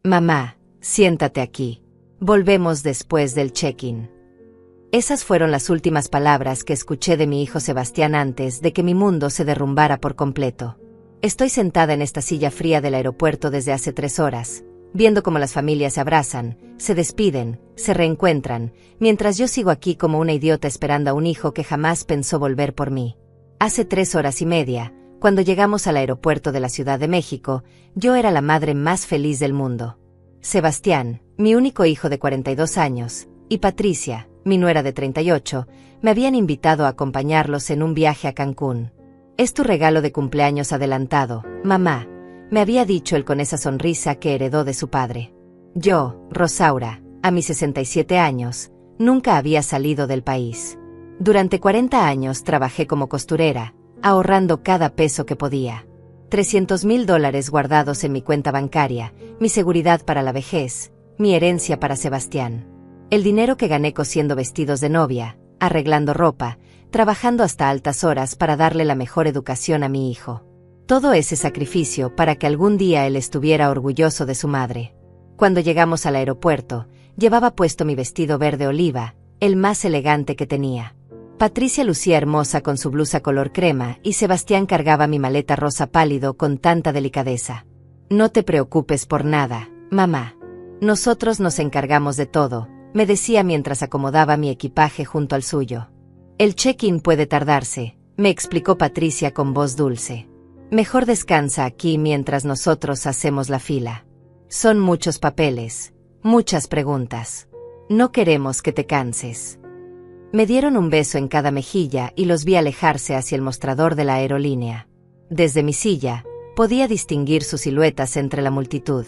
Mamá, siéntate aquí. Volvemos después del check-in. Esas fueron las últimas palabras que escuché de mi hijo Sebastián antes de que mi mundo se derrumbara por completo. Estoy sentada en esta silla fría del aeropuerto desde hace 3 horas, viendo cómo las familias se abrazan, se despiden, se reencuentran, mientras yo sigo aquí como una idiota esperando a un hijo que jamás pensó volver por mí. Hace 3 horas y media, cuando llegamos al aeropuerto de la Ciudad de México, yo era la madre más feliz del mundo. Sebastián, mi único hijo de 42 años, y Patricia, mi nuera de 38, me habían invitado a acompañarlos en un viaje a Cancún. «Es tu regalo de cumpleaños adelantado, mamá», me había dicho él con esa sonrisa que heredó de su padre. Yo, Rosaura, a mis 67 años, nunca había salido del país. Durante 40 años trabajé como costurera, ahorrando cada peso que podía. $300,000 guardados en mi cuenta bancaria, mi seguridad para la vejez, mi herencia para Sebastián. El dinero que gané cosiendo vestidos de novia, arreglando ropa, trabajando hasta altas horas para darle la mejor educación a mi hijo. Todo ese sacrificio para que algún día él estuviera orgulloso de su madre. Cuando llegamos al aeropuerto, llevaba puesto mi vestido verde oliva, el más elegante que tenía. Patricia lucía hermosa con su blusa color crema y Sebastián cargaba mi maleta rosa pálido con tanta delicadeza. «No te preocupes por nada, mamá. Nosotros nos encargamos de todo», me decía mientras acomodaba mi equipaje junto al suyo. «El check-in puede tardarse», me explicó Patricia con voz dulce. «Mejor descansa aquí mientras nosotros hacemos la fila. Son muchos papeles, muchas preguntas. No queremos que te canses». Me dieron un beso en cada mejilla y los vi alejarse hacia el mostrador de la aerolínea. Desde mi silla, podía distinguir sus siluetas entre la multitud.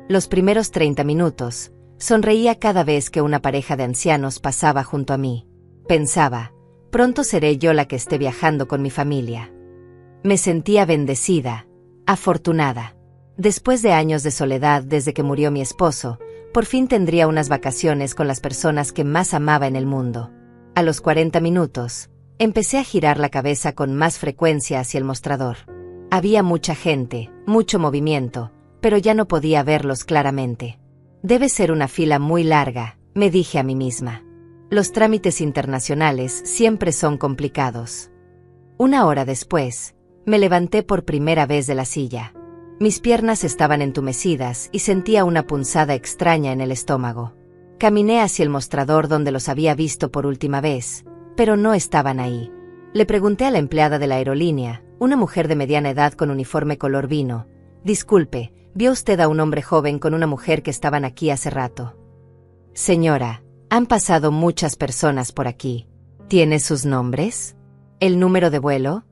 Los primeros 30 minutos, sonreía cada vez que una pareja de ancianos pasaba junto a mí. Pensaba, pronto seré yo la que esté viajando con mi familia. Me sentía bendecida, afortunada. Después de años de soledad desde que murió mi esposo, por fin tendría unas vacaciones con las personas que más amaba en el mundo. A los 40 minutos, empecé a girar la cabeza con más frecuencia hacia el mostrador. Había mucha gente, mucho movimiento, pero ya no podía verlos claramente. «Debe ser una fila muy larga», me dije a mí misma. Los trámites internacionales siempre son complicados. 1 hora después, me levanté por primera vez de la silla. Mis piernas estaban entumecidas y sentía una punzada extraña en el estómago. Caminé hacia el mostrador donde los había visto por última vez, pero no estaban ahí. Le pregunté a la empleada de la aerolínea, una mujer de mediana edad con uniforme color vino: «Disculpe, ¿vio usted a un hombre joven con una mujer que estaban aquí hace rato?» «Señora, han pasado muchas personas por aquí. ¿Tiene sus nombres? ¿El número de vuelo?»,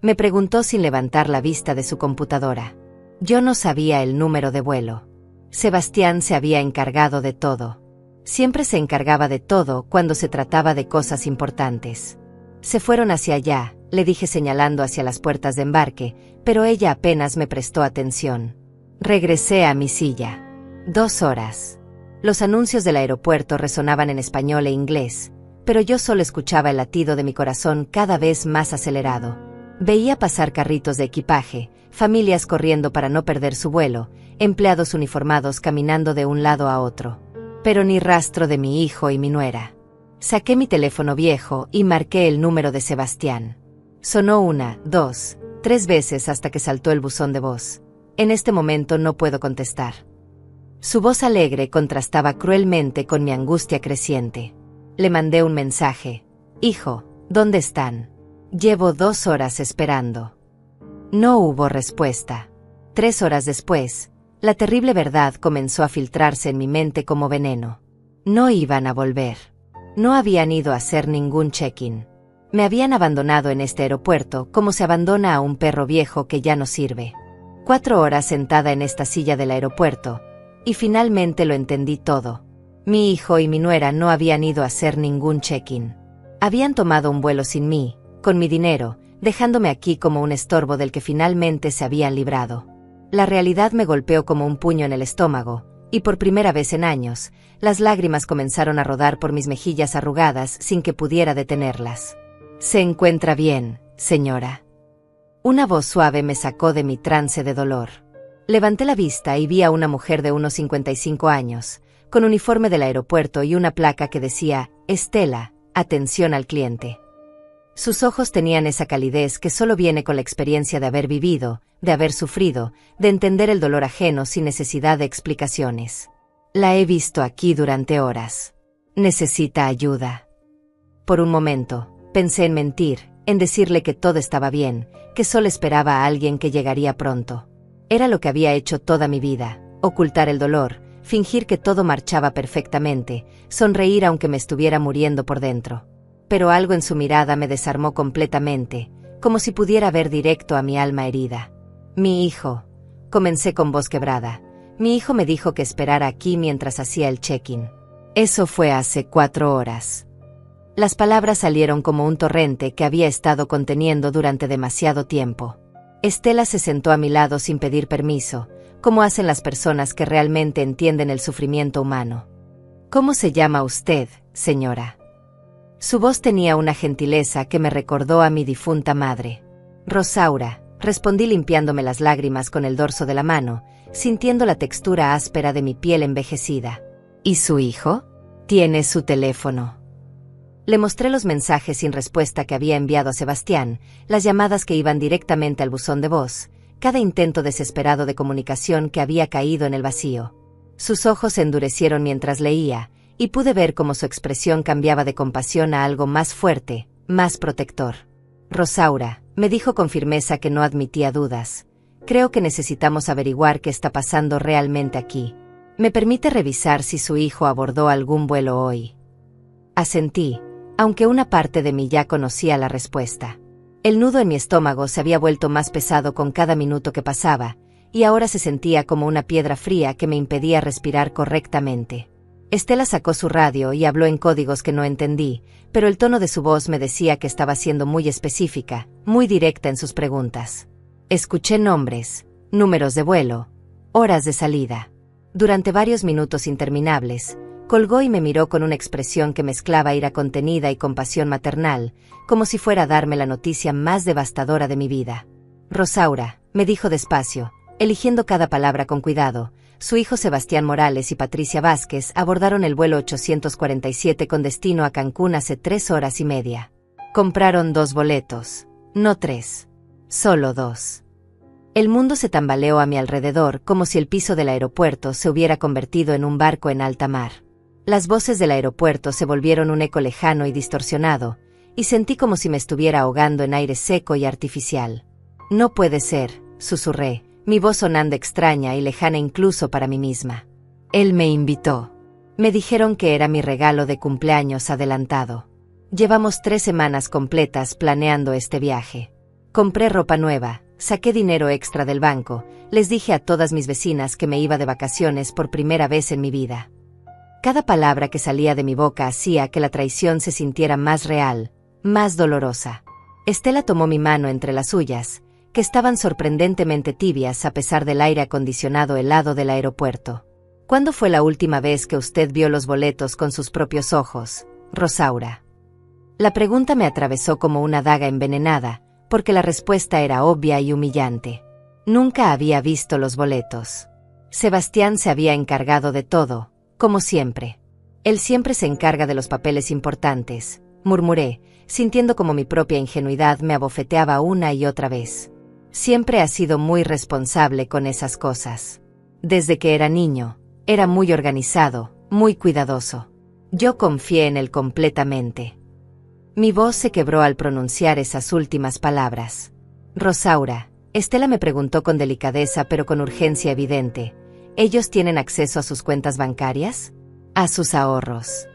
me preguntó sin levantar la vista de su computadora. Yo no sabía el número de vuelo. Sebastián se había encargado de todo. Siempre se encargaba de todo cuando se trataba de cosas importantes. «Se fueron hacia allá», le dije señalando hacia las puertas de embarque, pero ella apenas me prestó atención. Regresé a mi silla. 2 horas. Los anuncios del aeropuerto resonaban en español e inglés, pero yo solo escuchaba el latido de mi corazón cada vez más acelerado. Veía pasar carritos de equipaje, familias corriendo para no perder su vuelo, empleados uniformados caminando de un lado a otro. Pero ni rastro de mi hijo y mi nuera. Saqué mi teléfono viejo y marqué el número de Sebastián. Sonó 1, 2, 3 veces hasta que saltó el buzón de voz. En este momento no puedo contestar. Su voz alegre contrastaba cruelmente con mi angustia creciente. Le mandé un mensaje: «Hijo, ¿dónde están? Llevo 2 horas esperando». No hubo respuesta. 3 horas después, la terrible verdad comenzó a filtrarse en mi mente como veneno. No iban a volver. No habían ido a hacer ningún check-in. Me habían abandonado en este aeropuerto como se abandona a un perro viejo que ya no sirve. 4 horas sentada en esta silla del aeropuerto, y finalmente lo entendí todo. Mi hijo y mi nuera no habían ido a hacer ningún check-in. Habían tomado un vuelo sin mí, con mi dinero, dejándome aquí como un estorbo del que finalmente se habían librado. La realidad me golpeó como un puño en el estómago, y por primera vez en años, las lágrimas comenzaron a rodar por mis mejillas arrugadas sin que pudiera detenerlas. «¿Se encuentra bien, señora?». Una voz suave me sacó de mi trance de dolor. Levanté la vista y vi a una mujer de unos 55 años, con uniforme del aeropuerto y una placa que decía, Estela, atención al cliente. Sus ojos tenían esa calidez que solo viene con la experiencia de haber vivido, de haber sufrido, de entender el dolor ajeno sin necesidad de explicaciones. La he visto aquí durante horas. Necesita ayuda. Por un momento, pensé en mentir, en decirle que todo estaba bien, que solo esperaba a alguien que llegaría pronto. Era lo que había hecho toda mi vida, ocultar el dolor, fingir que todo marchaba perfectamente, sonreír aunque me estuviera muriendo por dentro. Pero algo en su mirada me desarmó completamente, como si pudiera ver directo a mi alma herida. Mi hijo, comencé con voz quebrada. Mi hijo me dijo que esperara aquí mientras hacía el check-in. Eso fue hace 4 horas. Las palabras salieron como un torrente que había estado conteniendo durante demasiado tiempo. Estela se sentó a mi lado sin pedir permiso, como hacen las personas que realmente entienden el sufrimiento humano. ¿Cómo se llama usted, señora? Su voz tenía una gentileza que me recordó a mi difunta madre. Rosaura, respondí limpiándome las lágrimas con el dorso de la mano, sintiendo la textura áspera de mi piel envejecida. ¿Y su hijo? Tiene su teléfono. Le mostré los mensajes sin respuesta que había enviado a Sebastián, las llamadas que iban directamente al buzón de voz, cada intento desesperado de comunicación que había caído en el vacío. Sus ojos se endurecieron mientras leía, y pude ver cómo su expresión cambiaba de compasión a algo más fuerte, más protector. Rosaura, me dijo con firmeza que no admitía dudas. Creo que necesitamos averiguar qué está pasando realmente aquí. ¿Me permite revisar si su hijo abordó algún vuelo hoy? Asentí, aunque una parte de mí ya conocía la respuesta. El nudo en mi estómago se había vuelto más pesado con cada minuto que pasaba, y ahora se sentía como una piedra fría que me impedía respirar correctamente. Estela sacó su radio y habló en códigos que no entendí, pero el tono de su voz me decía que estaba siendo muy específica, muy directa en sus preguntas. Escuché nombres, números de vuelo, horas de salida. Durante varios minutos interminables, colgó y me miró con una expresión que mezclaba ira contenida y compasión maternal, como si fuera a darme la noticia más devastadora de mi vida. Rosaura, me dijo despacio, eligiendo cada palabra con cuidado, su hijo Sebastián Morales y Patricia Vázquez abordaron el vuelo 847 con destino a Cancún hace 3 horas y media. Compraron 2 boletos, no 3, solo 2. El mundo se tambaleó a mi alrededor como si el piso del aeropuerto se hubiera convertido en un barco en alta mar. Las voces del aeropuerto se volvieron un eco lejano y distorsionado, y sentí como si me estuviera ahogando en aire seco y artificial. No puede ser, susurré, mi voz sonando extraña y lejana incluso para mí misma. Él me invitó. Me dijeron que era mi regalo de cumpleaños adelantado. Llevamos 3 semanas completas planeando este viaje. Compré ropa nueva, saqué dinero extra del banco, les dije a todas mis vecinas que me iba de vacaciones por primera vez en mi vida. Cada palabra que salía de mi boca hacía que la traición se sintiera más real, más dolorosa. Estela tomó mi mano entre las suyas, que estaban sorprendentemente tibias a pesar del aire acondicionado helado del aeropuerto. ¿Cuándo fue la última vez que usted vio los boletos con sus propios ojos, Rosaura? La pregunta me atravesó como una daga envenenada, porque la respuesta era obvia y humillante. Nunca había visto los boletos. Sebastián se había encargado de todo, como siempre. Él siempre se encarga de los papeles importantes, murmuré, sintiendo como mi propia ingenuidad me abofeteaba una y otra vez. Siempre ha sido muy responsable con esas cosas. Desde que era niño, era muy organizado, muy cuidadoso. Yo confié en él completamente. Mi voz se quebró al pronunciar esas últimas palabras. Rosaura, Estela me preguntó con delicadeza pero con urgencia evidente, ¿ellos tienen acceso a sus cuentas bancarias? ¿A sus ahorros?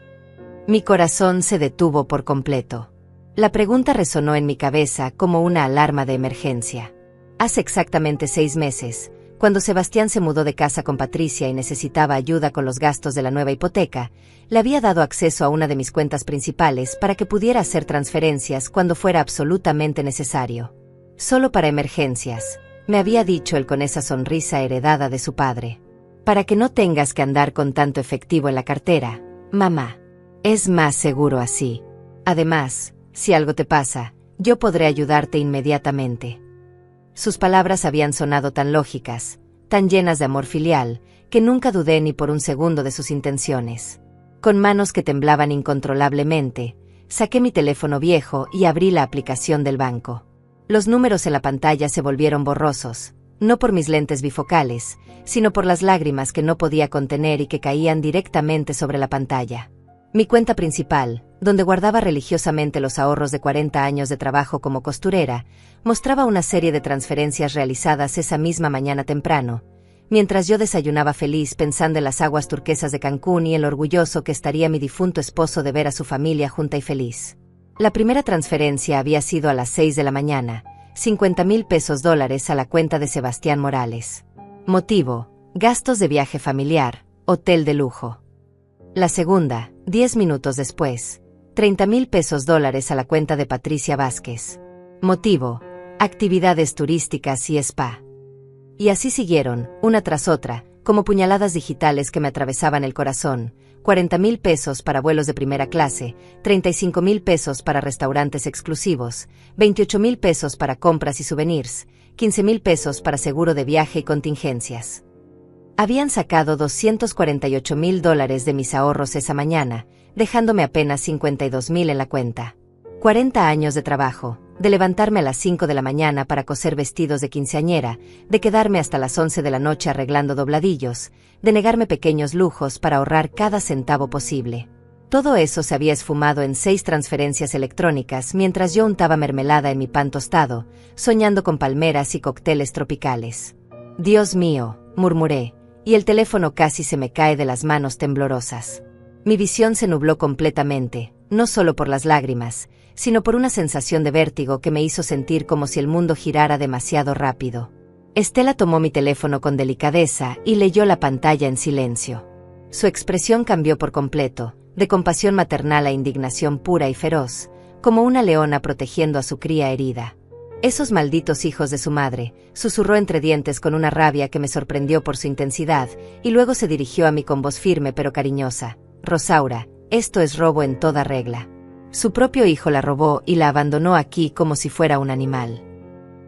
Mi corazón se detuvo por completo. La pregunta resonó en mi cabeza como una alarma de emergencia. Hace exactamente 6 meses, cuando Sebastián se mudó de casa con Patricia y necesitaba ayuda con los gastos de la nueva hipoteca, le había dado acceso a una de mis cuentas principales para que pudiera hacer transferencias cuando fuera absolutamente necesario. Solo para emergencias, me había dicho él con esa sonrisa heredada de su padre. Para que no tengas que andar con tanto efectivo en la cartera, mamá. Es más seguro así. Además, si algo te pasa, yo podré ayudarte inmediatamente. Sus palabras habían sonado tan lógicas, tan llenas de amor filial, que nunca dudé ni por un segundo de sus intenciones. Con manos que temblaban incontrolablemente, saqué mi teléfono viejo y abrí la aplicación del banco. Los números en la pantalla se volvieron borrosos, no por mis lentes bifocales, sino por las lágrimas que no podía contener y que caían directamente sobre la pantalla. Mi cuenta principal, donde guardaba religiosamente los ahorros de 40 años de trabajo como costurera, mostraba una serie de transferencias realizadas esa misma mañana temprano, mientras yo desayunaba feliz pensando en las aguas turquesas de Cancún y en lo orgulloso que estaría mi difunto esposo de ver a su familia junta y feliz. La primera transferencia había sido a las 6 de la mañana, $50,000 a la cuenta de Sebastián Morales. Motivo: gastos de viaje familiar, hotel de lujo. La segunda, 10 minutos después, $30,000 a la cuenta de Patricia Vázquez. Motivo: actividades turísticas y spa. Y así siguieron, una tras otra, como puñaladas digitales que me atravesaban el corazón. $40,000 para vuelos de primera clase, $35,000 para restaurantes exclusivos, $28,000 para compras y souvenirs, $15,000 para seguro de viaje y contingencias. Habían sacado $248,000 de mis ahorros esa mañana, dejándome apenas $52,000 en la cuenta. 40 años de trabajo, de levantarme a las 5 de la mañana para coser vestidos de quinceañera, de quedarme hasta las 11 de la noche arreglando dobladillos, de negarme pequeños lujos para ahorrar cada centavo posible. Todo eso se había esfumado en 6 transferencias electrónicas mientras yo untaba mermelada en mi pan tostado, soñando con palmeras y cócteles tropicales. Dios mío, murmuré, y el teléfono casi se me cae de las manos temblorosas. Mi visión se nubló completamente, no solo por las lágrimas, sino por una sensación de vértigo que me hizo sentir como si el mundo girara demasiado rápido. Estela tomó mi teléfono con delicadeza y leyó la pantalla en silencio. Su expresión cambió por completo, de compasión maternal a indignación pura y feroz, como una leona protegiendo a su cría herida. «Esos malditos hijos de su madre», susurró entre dientes con una rabia que me sorprendió por su intensidad, y luego se dirigió a mí con voz firme pero cariñosa. «Rosaura, esto es robo en toda regla. Su propio hijo la robó y la abandonó aquí como si fuera un animal».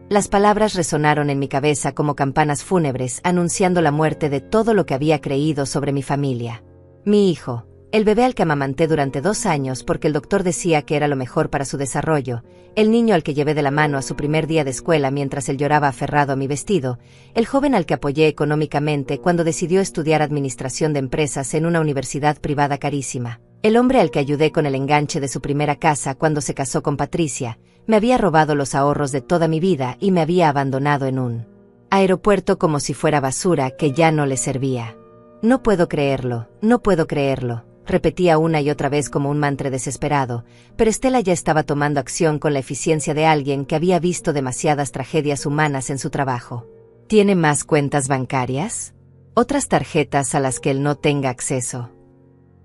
Las palabras resonaron en mi cabeza como campanas fúnebres anunciando la muerte de todo lo que había creído sobre mi familia. Mi hijo, el bebé al que amamanté durante 2 años porque el doctor decía que era lo mejor para su desarrollo, el niño al que llevé de la mano a su primer día de escuela mientras él lloraba aferrado a mi vestido, el joven al que apoyé económicamente cuando decidió estudiar administración de empresas en una universidad privada carísima, el hombre al que ayudé con el enganche de su primera casa cuando se casó con Patricia, me había robado los ahorros de toda mi vida y me había abandonado en un aeropuerto como si fuera basura que ya no le servía. «No puedo creerlo, no puedo creerlo», repetía una y otra vez como un mantra desesperado, pero Estela ya estaba tomando acción con la eficiencia de alguien que había visto demasiadas tragedias humanas en su trabajo. «¿Tiene más cuentas bancarias? ¿Otras tarjetas a las que él no tenga acceso?»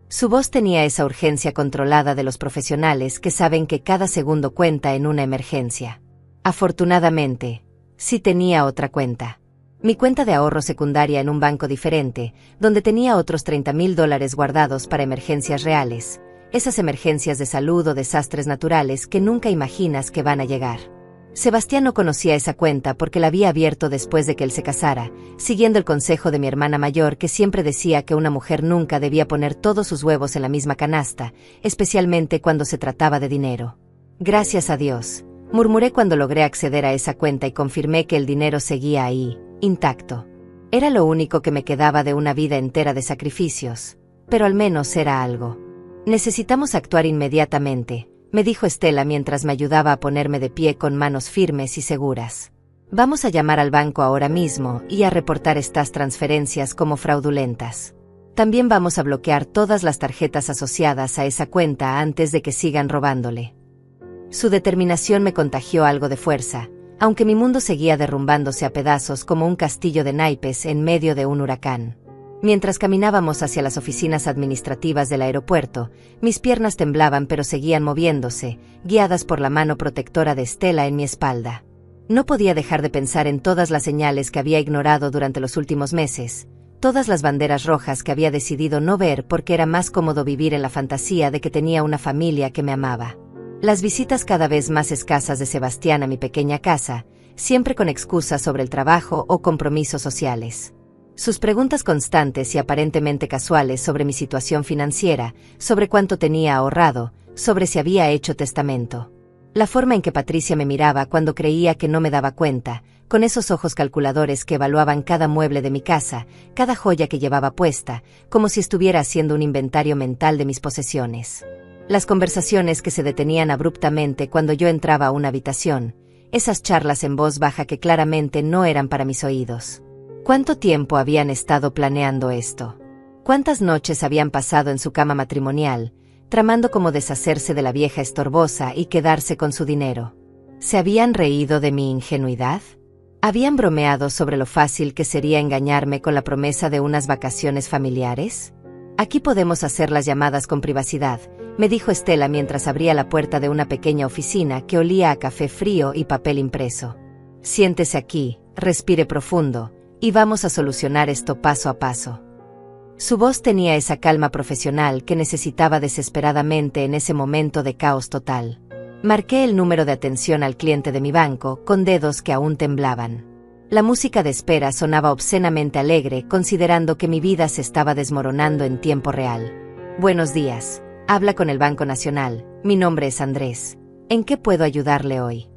Su voz tenía esa urgencia controlada de los profesionales que saben que cada segundo cuenta en una emergencia. Afortunadamente, sí tenía otra cuenta. Mi cuenta de ahorro secundaria en un banco diferente, donde tenía otros $30,000 guardados para emergencias reales, esas emergencias de salud o desastres naturales que nunca imaginas que van a llegar. Sebastián no conocía esa cuenta porque la había abierto después de que él se casara, siguiendo el consejo de mi hermana mayor que siempre decía que una mujer nunca debía poner todos sus huevos en la misma canasta, especialmente cuando se trataba de dinero. «Gracias a Dios», murmuré cuando logré acceder a esa cuenta y confirmé que el dinero seguía ahí, intacto. Era lo único que me quedaba de una vida entera de sacrificios, pero al menos era algo. «Necesitamos actuar inmediatamente», me dijo Estela mientras me ayudaba a ponerme de pie con manos firmes y seguras. «Vamos a llamar al banco ahora mismo y a reportar estas transferencias como fraudulentas. También vamos a bloquear todas las tarjetas asociadas a esa cuenta antes de que sigan robándole». Su determinación me contagió algo de fuerza, aunque mi mundo seguía derrumbándose a pedazos como un castillo de naipes en medio de un huracán. Mientras caminábamos hacia las oficinas administrativas del aeropuerto, mis piernas temblaban pero seguían moviéndose, guiadas por la mano protectora de Estela en mi espalda. No podía dejar de pensar en todas las señales que había ignorado durante los últimos meses, todas las banderas rojas que había decidido no ver porque era más cómodo vivir en la fantasía de que tenía una familia que me amaba. Las visitas cada vez más escasas de Sebastián a mi pequeña casa, siempre con excusas sobre el trabajo o compromisos sociales. Sus preguntas constantes y aparentemente casuales sobre mi situación financiera, sobre cuánto tenía ahorrado, sobre si había hecho testamento. La forma en que Patricia me miraba cuando creía que no me daba cuenta, con esos ojos calculadores que evaluaban cada mueble de mi casa, cada joya que llevaba puesta, como si estuviera haciendo un inventario mental de mis posesiones. Las conversaciones que se detenían abruptamente cuando yo entraba a una habitación, esas charlas en voz baja que claramente no eran para mis oídos. ¿Cuánto tiempo habían estado planeando esto? ¿Cuántas noches habían pasado en su cama matrimonial, tramando cómo deshacerse de la vieja estorbosa y quedarse con su dinero? ¿Se habían reído de mi ingenuidad? ¿Habían bromeado sobre lo fácil que sería engañarme con la promesa de unas vacaciones familiares? Aquí podemos hacer las llamadas con privacidad, me dijo Estela mientras abría la puerta de una pequeña oficina que olía a café frío y papel impreso. Siéntese aquí, respire profundo, y vamos a solucionar esto paso a paso. Su voz tenía esa calma profesional que necesitaba desesperadamente en ese momento de caos total. Marqué el número de atención al cliente de mi banco con dedos que aún temblaban. La música de espera sonaba obscenamente alegre, considerando que mi vida se estaba desmoronando en tiempo real. Buenos días. Habla con el Banco Nacional. Mi nombre es Andrés. ¿En qué puedo ayudarle hoy?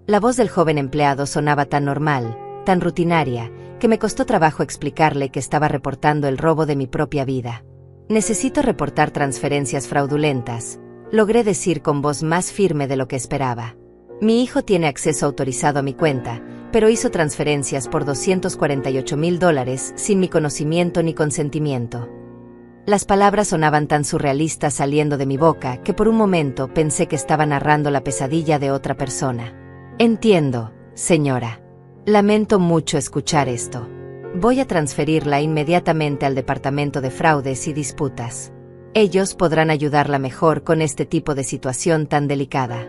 La voz del joven empleado sonaba tan normal, tan rutinaria, que me costó trabajo explicarle que estaba reportando el robo de mi propia vida. Necesito reportar transferencias fraudulentas, logré decir con voz más firme de lo que esperaba. Mi hijo tiene acceso autorizado a mi cuenta, pero hizo transferencias por $248,000 sin mi conocimiento ni consentimiento. Las palabras sonaban tan surrealistas saliendo de mi boca que por un momento pensé que estaba narrando la pesadilla de otra persona. Entiendo, señora. Lamento mucho escuchar esto. Voy a transferirla inmediatamente al Departamento de Fraudes y Disputas. Ellos podrán ayudarla mejor con este tipo de situación tan delicada.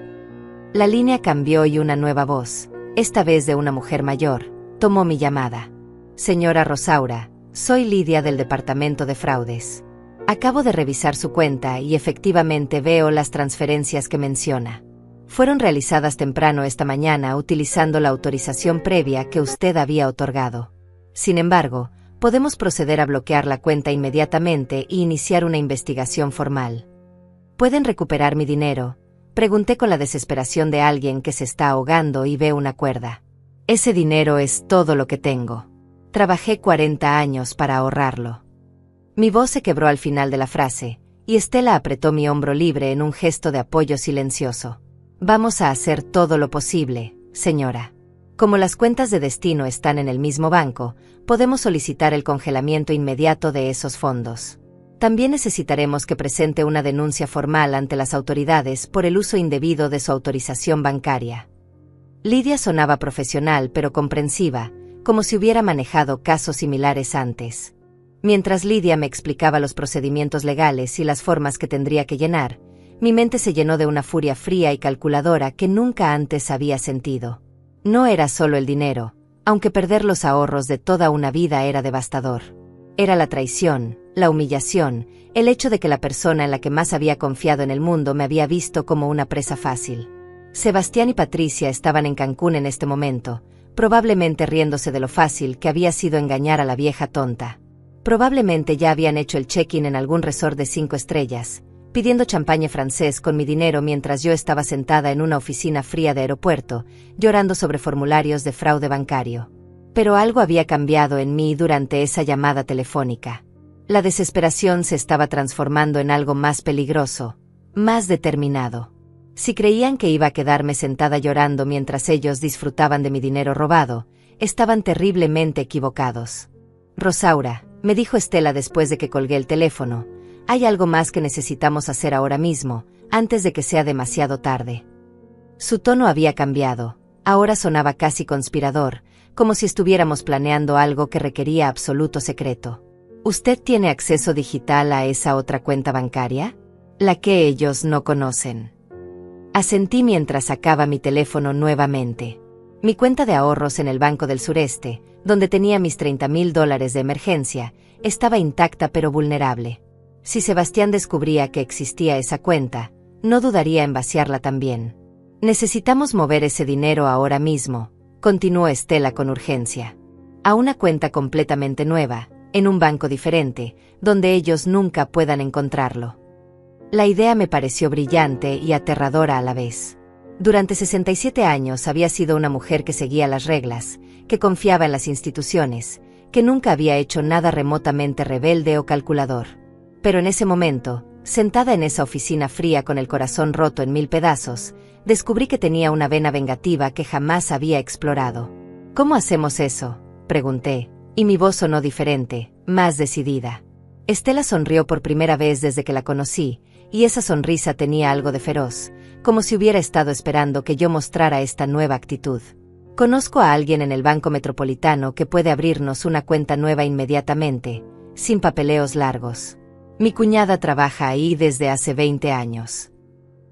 La línea cambió y una nueva voz, esta vez de una mujer mayor, tomó mi llamada. Señora Rosaura, soy Lidia del Departamento de Fraudes. Acabo de revisar su cuenta y efectivamente veo las transferencias que menciona. Fueron realizadas temprano esta mañana utilizando la autorización previa que usted había otorgado. Sin embargo, podemos proceder a bloquear la cuenta inmediatamente y iniciar una investigación formal. ¿Pueden recuperar mi dinero?, pregunté con la desesperación de alguien que se está ahogando y ve una cuerda. Ese dinero es todo lo que tengo. Trabajé 40 años para ahorrarlo. Mi voz se quebró al final de la frase, y Estela apretó mi hombro libre en un gesto de apoyo silencioso. Vamos a hacer todo lo posible, señora. Como las cuentas de destino están en el mismo banco, podemos solicitar el congelamiento inmediato de esos fondos. También necesitaremos que presente una denuncia formal ante las autoridades por el uso indebido de su autorización bancaria. Lidia sonaba profesional pero comprensiva, como si hubiera manejado casos similares antes. Mientras Lidia me explicaba los procedimientos legales y las formas que tendría que llenar, mi mente se llenó de una furia fría y calculadora que nunca antes había sentido. No era solo el dinero, aunque perder los ahorros de toda una vida era devastador. Era la traición, la humillación, el hecho de que la persona en la que más había confiado en el mundo me había visto como una presa fácil. Sebastián y Patricia estaban en Cancún en este momento, probablemente riéndose de lo fácil que había sido engañar a la vieja tonta. Probablemente ya habían hecho el check-in en algún resort de 5 estrellas, pidiendo champagne francés con mi dinero mientras yo estaba sentada en una oficina fría de aeropuerto, llorando sobre formularios de fraude bancario. Pero algo había cambiado en mí durante esa llamada telefónica. La desesperación se estaba transformando en algo más peligroso, más determinado. Si creían que iba a quedarme sentada llorando mientras ellos disfrutaban de mi dinero robado, estaban terriblemente equivocados. Rosaura, me dijo Estela después de que colgué el teléfono, hay algo más que necesitamos hacer ahora mismo, antes de que sea demasiado tarde. Su tono había cambiado, ahora sonaba casi conspirador, como si estuviéramos planeando algo que requería absoluto secreto. ¿Usted tiene acceso digital a esa otra cuenta bancaria? La que ellos no conocen. Asentí mientras sacaba mi teléfono nuevamente. Mi cuenta de ahorros en el Banco del Sureste, donde tenía mis $30,000 de emergencia, estaba intacta pero vulnerable. Si Sebastián descubría que existía esa cuenta, no dudaría en vaciarla también. Necesitamos mover ese dinero ahora mismo, continuó Estela con urgencia. A una cuenta completamente nueva, en un banco diferente, donde ellos nunca puedan encontrarlo. La idea me pareció brillante y aterradora a la vez. Durante 67 años había sido una mujer que seguía las reglas, que confiaba en las instituciones, que nunca había hecho nada remotamente rebelde o calculador. Pero en ese momento, sentada en esa oficina fría con el corazón roto en 1000 pedazos, descubrí que tenía una vena vengativa que jamás había explorado. ¿Cómo hacemos eso?, pregunté, y mi voz sonó diferente, más decidida. Estela sonrió por primera vez desde que la conocí, y esa sonrisa tenía algo de feroz, como si hubiera estado esperando que yo mostrara esta nueva actitud. Conozco a alguien en el Banco Metropolitano que puede abrirnos una cuenta nueva inmediatamente, sin papeleos largos. Mi cuñada trabaja ahí desde hace 20 años.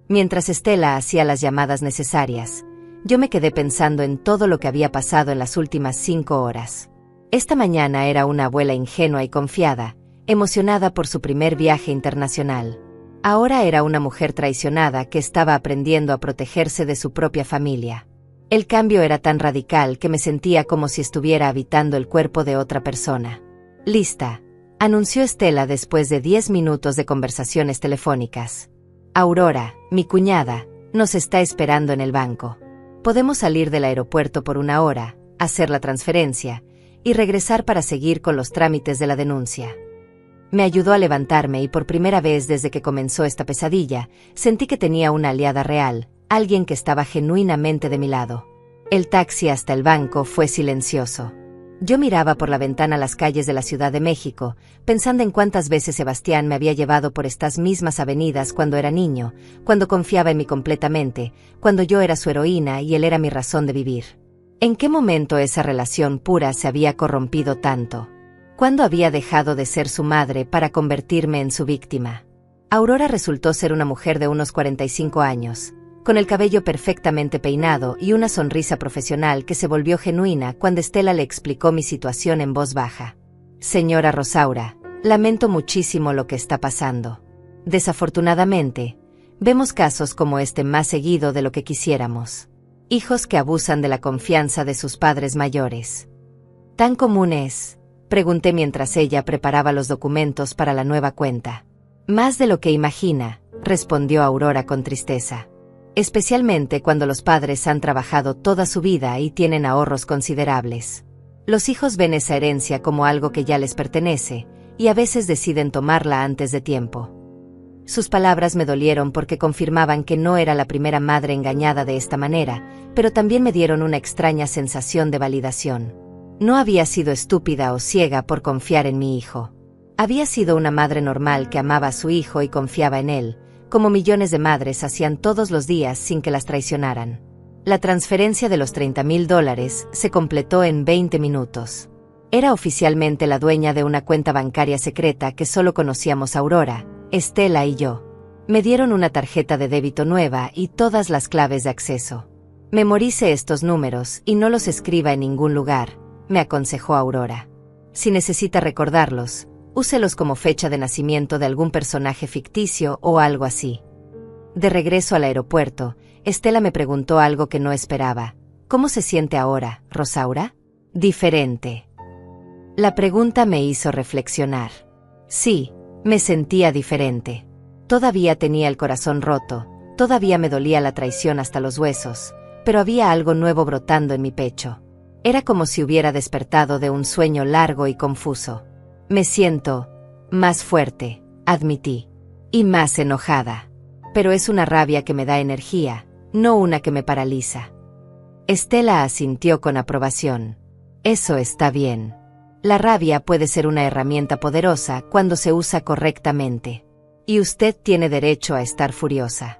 Mientras Estela hacía las llamadas necesarias, yo me quedé pensando en todo lo que había pasado en las últimas 5 horas. Esta mañana era una abuela ingenua y confiada, emocionada por su primer viaje internacional. Ahora era una mujer traicionada que estaba aprendiendo a protegerse de su propia familia. El cambio era tan radical que me sentía como si estuviera habitando el cuerpo de otra persona. «Lista», anunció Estela después de 10 minutos de conversaciones telefónicas. «Aurora, mi cuñada, nos está esperando en el banco. Podemos salir del aeropuerto por 1 hora, hacer la transferencia y regresar para seguir con los trámites de la denuncia». Me ayudó a levantarme y por primera vez desde que comenzó esta pesadilla, sentí que tenía una aliada real, alguien que estaba genuinamente de mi lado. El taxi hasta el banco fue silencioso. Yo miraba por la ventana las calles de la Ciudad de México, pensando en cuántas veces Sebastián me había llevado por estas mismas avenidas cuando era niño, cuando confiaba en mí completamente, cuando yo era su heroína y él era mi razón de vivir. ¿En qué momento esa relación pura se había corrompido tanto? ¿Cuándo había dejado de ser su madre para convertirme en su víctima? Aurora resultó ser una mujer de unos 45 años, con el cabello perfectamente peinado y una sonrisa profesional que se volvió genuina cuando Estela le explicó mi situación en voz baja. «Señora Rosaura, lamento muchísimo lo que está pasando. Desafortunadamente, vemos casos como este más seguido de lo que quisiéramos. Hijos que abusan de la confianza de sus padres mayores. ¿Tan común es?», pregunté mientras ella preparaba los documentos para la nueva cuenta. «Más de lo que imagina», respondió Aurora con tristeza. «Especialmente cuando los padres han trabajado toda su vida y tienen ahorros considerables. Los hijos ven esa herencia como algo que ya les pertenece, y a veces deciden tomarla antes de tiempo». Sus palabras me dolieron porque confirmaban que no era la primera madre engañada de esta manera, pero también me dieron una extraña sensación de validación. No había sido estúpida o ciega por confiar en mi hijo. Había sido una madre normal que amaba a su hijo y confiaba en él, como millones de madres hacían todos los días sin que las traicionaran. La transferencia de los $30,000 se completó en 20 minutos. Era oficialmente la dueña de una cuenta bancaria secreta que solo conocíamos Aurora, Estela y yo. Me dieron una tarjeta de débito nueva y todas las claves de acceso. «Memorice estos números y no los escriba en ningún lugar», me aconsejó Aurora. «Si necesita recordarlos, úselos como fecha de nacimiento de algún personaje ficticio o algo así». De regreso al aeropuerto, Estela me preguntó algo que no esperaba. «¿Cómo se siente ahora, Rosaura?» «Diferente». La pregunta me hizo reflexionar. Sí, me sentía diferente. Todavía tenía el corazón roto, todavía me dolía la traición hasta los huesos, pero había algo nuevo brotando en mi pecho. Era como si hubiera despertado de un sueño largo y confuso. «Me siento más fuerte», admití, «y más enojada. Pero es una rabia que me da energía, no una que me paraliza». Estela asintió con aprobación. «Eso está bien. La rabia puede ser una herramienta poderosa cuando se usa correctamente. Y usted tiene derecho a estar furiosa».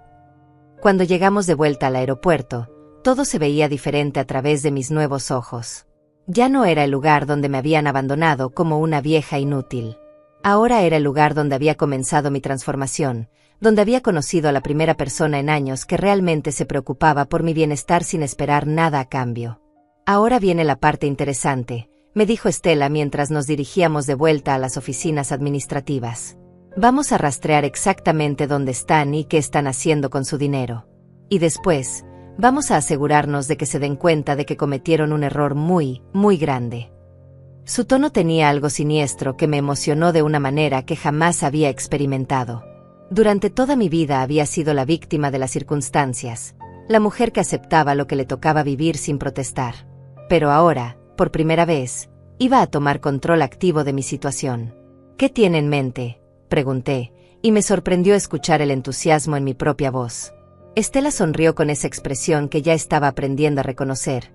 Cuando llegamos de vuelta al aeropuerto, todo se veía diferente a través de mis nuevos ojos. Ya no era el lugar donde me habían abandonado como una vieja inútil. Ahora era el lugar donde había comenzado mi transformación, donde había conocido a la primera persona en años que realmente se preocupaba por mi bienestar sin esperar nada a cambio. «Ahora viene la parte interesante», me dijo Estela mientras nos dirigíamos de vuelta a las oficinas administrativas. «Vamos a rastrear exactamente dónde están y qué están haciendo con su dinero. Y después, Vamos a asegurarnos de que se den cuenta de que cometieron un error muy, muy grande. Su tono tenía algo siniestro que me emocionó de una manera que jamás había experimentado. Durante toda mi vida había sido la víctima de las circunstancias, la mujer que aceptaba lo que le tocaba vivir sin protestar. Pero ahora, por primera vez, iba a tomar control activo de mi situación. ¿Qué tiene en mente?, pregunté, y me sorprendió escuchar el entusiasmo en mi propia voz. Estela sonrió con esa expresión que ya estaba aprendiendo a reconocer.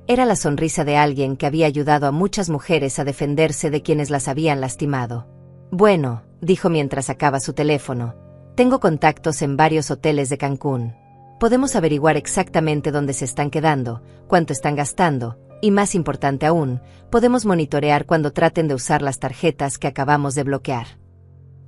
Era la sonrisa de alguien que había ayudado a muchas mujeres a defenderse de quienes las habían lastimado. Bueno, dijo mientras sacaba su teléfono, tengo contactos en varios hoteles de Cancún. Podemos averiguar exactamente dónde se están quedando, cuánto están gastando, y más importante aún, podemos monitorear cuando traten de usar las tarjetas que acabamos de bloquear.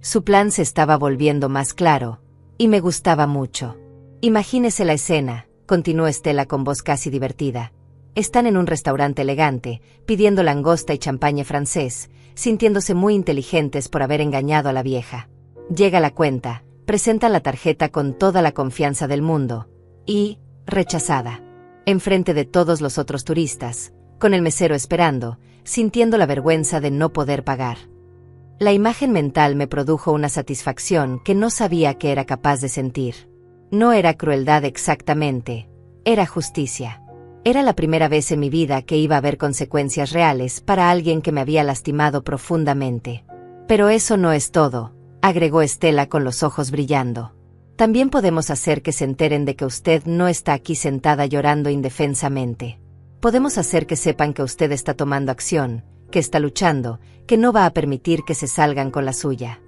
Su plan se estaba volviendo más claro, y me gustaba mucho. Imagínese la escena, continuó Estela con voz casi divertida. Están en un restaurante elegante, pidiendo langosta y champagne francés, sintiéndose muy inteligentes por haber engañado a la vieja. Llega la cuenta, presentan la tarjeta con toda la confianza del mundo, y, rechazada. Enfrente de todos los otros turistas, con el mesero esperando, sintiendo la vergüenza de no poder pagar. La imagen mental me produjo una satisfacción que no sabía que era capaz de sentir. No era crueldad exactamente, era justicia. Era la primera vez en mi vida que iba a haber consecuencias reales para alguien que me había lastimado profundamente. Pero eso no es todo, agregó Estela con los ojos brillando. También podemos hacer que se enteren de que usted no está aquí sentada llorando indefensamente. Podemos hacer que sepan que usted está tomando acción, que está luchando, que no va a permitir que se salgan con la suya.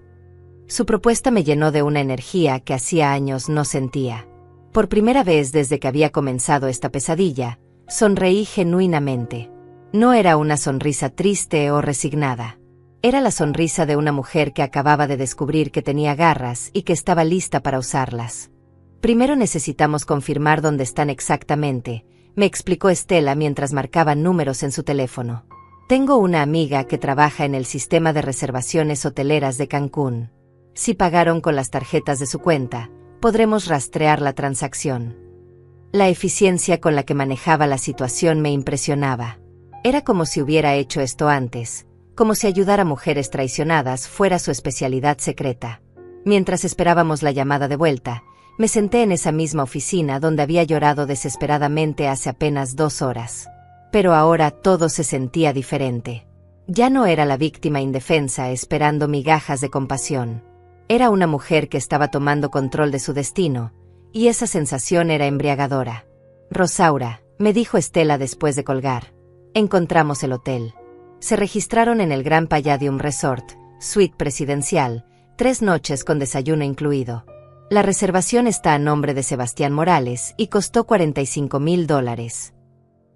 Su propuesta me llenó de una energía que hacía años no sentía. Por primera vez desde que había comenzado esta pesadilla, sonreí genuinamente. No era una sonrisa triste o resignada. Era la sonrisa de una mujer que acababa de descubrir que tenía garras y que estaba lista para usarlas. Primero necesitamos confirmar dónde están exactamente, me explicó Estela mientras marcaba números en su teléfono. Tengo una amiga que trabaja en el sistema de reservaciones hoteleras de Cancún. Si pagaron con las tarjetas de su cuenta, podremos rastrear la transacción. La eficiencia con la que manejaba la situación me impresionaba. Era como si hubiera hecho esto antes, como si ayudar a mujeres traicionadas fuera su especialidad secreta. Mientras esperábamos la llamada de vuelta, me senté en esa misma oficina donde había llorado desesperadamente hace apenas 2 horas. Pero ahora todo se sentía diferente. Ya no era la víctima indefensa esperando migajas de compasión. Era una mujer que estaba tomando control de su destino, y esa sensación era embriagadora. Rosaura, me dijo Estela después de colgar. Encontramos el hotel. Se registraron en el Grand Palladium Resort, suite presidencial, 3 noches con desayuno incluido. La reservación está a nombre de Sebastián Morales y costó $45,000.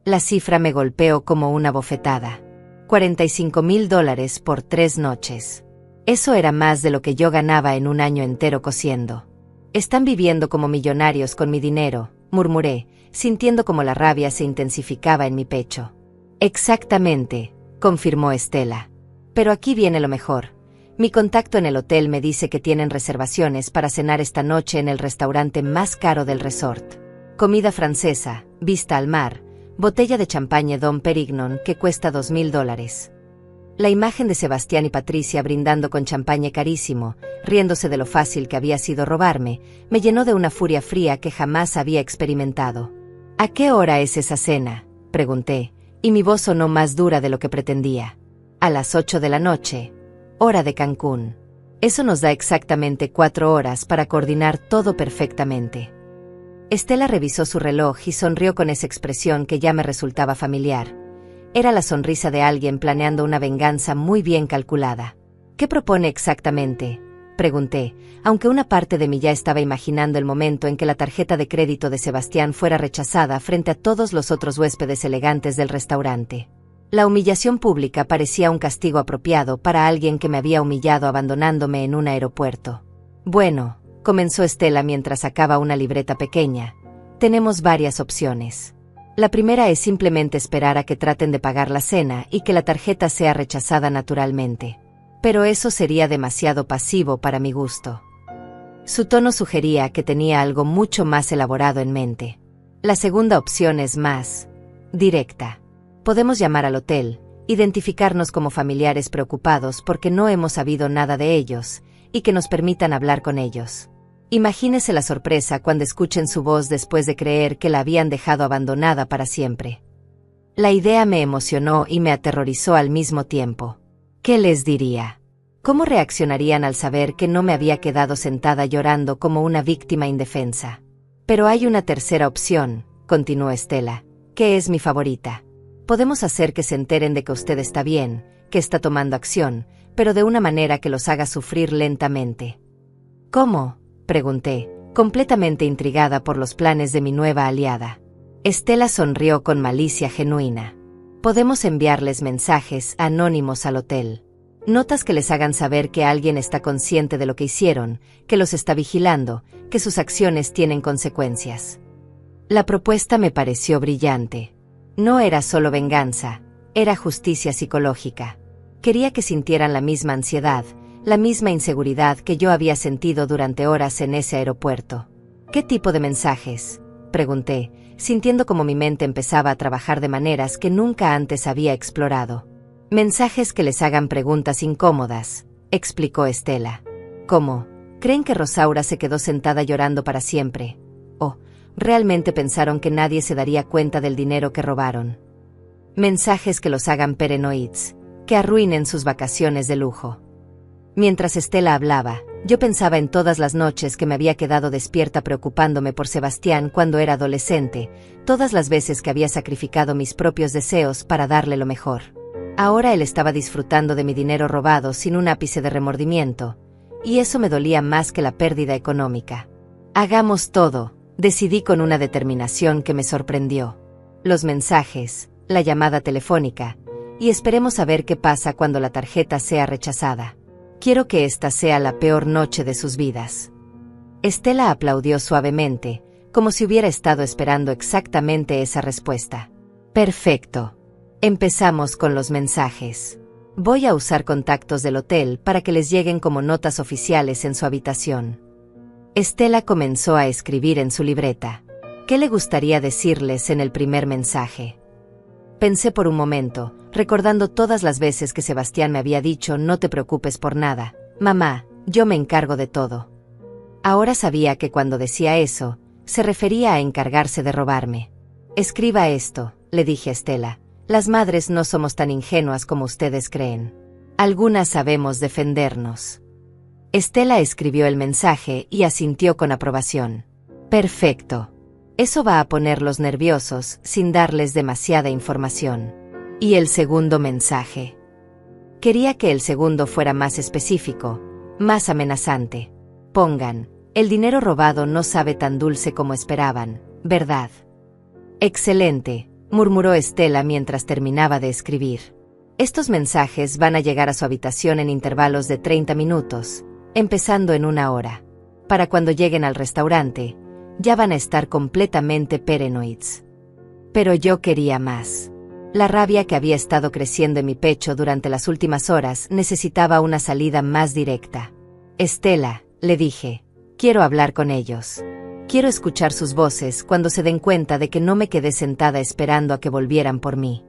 La cifra me golpeó como una bofetada. $45,000 por 3 noches. Eso era más de lo que yo ganaba en un año entero cosiendo. Están viviendo como millonarios con mi dinero, murmuré, sintiendo como la rabia se intensificaba en mi pecho. Exactamente, confirmó Estela. Pero aquí viene lo mejor. Mi contacto en el hotel me dice que tienen reservaciones para cenar esta noche en el restaurante más caro del resort. Comida francesa, vista al mar, botella de champagne Dom Perignon que cuesta $2,000. La imagen de Sebastián y Patricia brindando con champagne carísimo, riéndose de lo fácil que había sido robarme, me llenó de una furia fría que jamás había experimentado. ¿A qué hora es esa cena?, pregunté, y mi voz sonó más dura de lo que pretendía. A las 8 de la noche, hora de Cancún. Eso nos da exactamente 4 horas para coordinar todo perfectamente. Estela revisó su reloj y sonrió con esa expresión que ya me resultaba familiar. Era la sonrisa de alguien planeando una venganza muy bien calculada. ¿Qué propone exactamente?, pregunté, aunque una parte de mí ya estaba imaginando el momento en que la tarjeta de crédito de Sebastián fuera rechazada frente a todos los otros huéspedes elegantes del restaurante. La humillación pública parecía un castigo apropiado para alguien que me había humillado abandonándome en un aeropuerto. Bueno, comenzó Estela mientras sacaba una libreta pequeña. Tenemos varias opciones. La primera es simplemente esperar a que traten de pagar la cena y que la tarjeta sea rechazada naturalmente. Pero eso sería demasiado pasivo para mi gusto. Su tono sugería que tenía algo mucho más elaborado en mente. La segunda opción es más directa. Podemos llamar al hotel, identificarnos como familiares preocupados porque no hemos sabido nada de ellos, y que nos permitan hablar con ellos. Imagínese la sorpresa cuando escuchen su voz después de creer que la habían dejado abandonada para siempre. La idea me emocionó y me aterrorizó al mismo tiempo. ¿Qué les diría? ¿Cómo reaccionarían al saber que no me había quedado sentada llorando como una víctima indefensa? Pero hay una tercera opción, continuó Estela, que es mi favorita. Podemos hacer que se enteren de que usted está bien, que está tomando acción, pero de una manera que los haga sufrir lentamente. ¿Cómo?, pregunté, completamente intrigada por los planes de mi nueva aliada. Estela sonrió con malicia genuina. Podemos enviarles mensajes anónimos al hotel. Notas que les hagan saber que alguien está consciente de lo que hicieron, que los está vigilando, que sus acciones tienen consecuencias. La propuesta me pareció brillante. No era solo venganza, era justicia psicológica. Quería que sintieran la misma ansiedad, la misma inseguridad que yo había sentido durante horas en ese aeropuerto. ¿Qué tipo de mensajes?, pregunté, sintiendo como mi mente empezaba a trabajar de maneras que nunca antes había explorado. Mensajes que les hagan preguntas incómodas, explicó Estela. ¿Cómo? ¿Creen que Rosaura se quedó sentada llorando para siempre? ¿O realmente pensaron que nadie se daría cuenta del dinero que robaron? Mensajes que los hagan paranoids, que arruinen sus vacaciones de lujo. Mientras Estela hablaba, yo pensaba en todas las noches que me había quedado despierta preocupándome por Sebastián cuando era adolescente, todas las veces que había sacrificado mis propios deseos para darle lo mejor. Ahora él estaba disfrutando de mi dinero robado sin un ápice de remordimiento, y eso me dolía más que la pérdida económica. Hagamos todo, decidí con una determinación que me sorprendió. Los mensajes, la llamada telefónica, y esperemos a ver qué pasa cuando la tarjeta sea rechazada. Quiero que esta sea la peor noche de sus vidas. Estela aplaudió suavemente, como si hubiera estado esperando exactamente esa respuesta. Perfecto. Empezamos con los mensajes. Voy a usar contactos del hotel para que les lleguen como notas oficiales en su habitación. Estela comenzó a escribir en su libreta. ¿Qué le gustaría decirles en el primer mensaje? Pensé por un momento, recordando todas las veces que Sebastián me había dicho no te preocupes por nada, mamá, yo me encargo de todo. Ahora sabía que cuando decía eso, se refería a encargarse de robarme. Escriba esto, le dije a Estela, las madres no somos tan ingenuas como ustedes creen. Algunas sabemos defendernos. Estela escribió el mensaje y asintió con aprobación. Perfecto. Eso va a ponerlos nerviosos sin darles demasiada información. ¿Y el segundo mensaje? Quería que el segundo fuera más específico, más amenazante. Pongan, el dinero robado no sabe tan dulce como esperaban, ¿verdad? Excelente, murmuró Estela mientras terminaba de escribir. Estos mensajes van a llegar a su habitación en intervalos de 30 minutos, empezando en 1 hora. Para cuando lleguen al restaurante, ya van a estar completamente paranoids. Pero yo quería más. La rabia que había estado creciendo en mi pecho durante las últimas horas necesitaba una salida más directa. Estela, le dije, quiero hablar con ellos. Quiero escuchar sus voces cuando se den cuenta de que no me quedé sentada esperando a que volvieran por mí.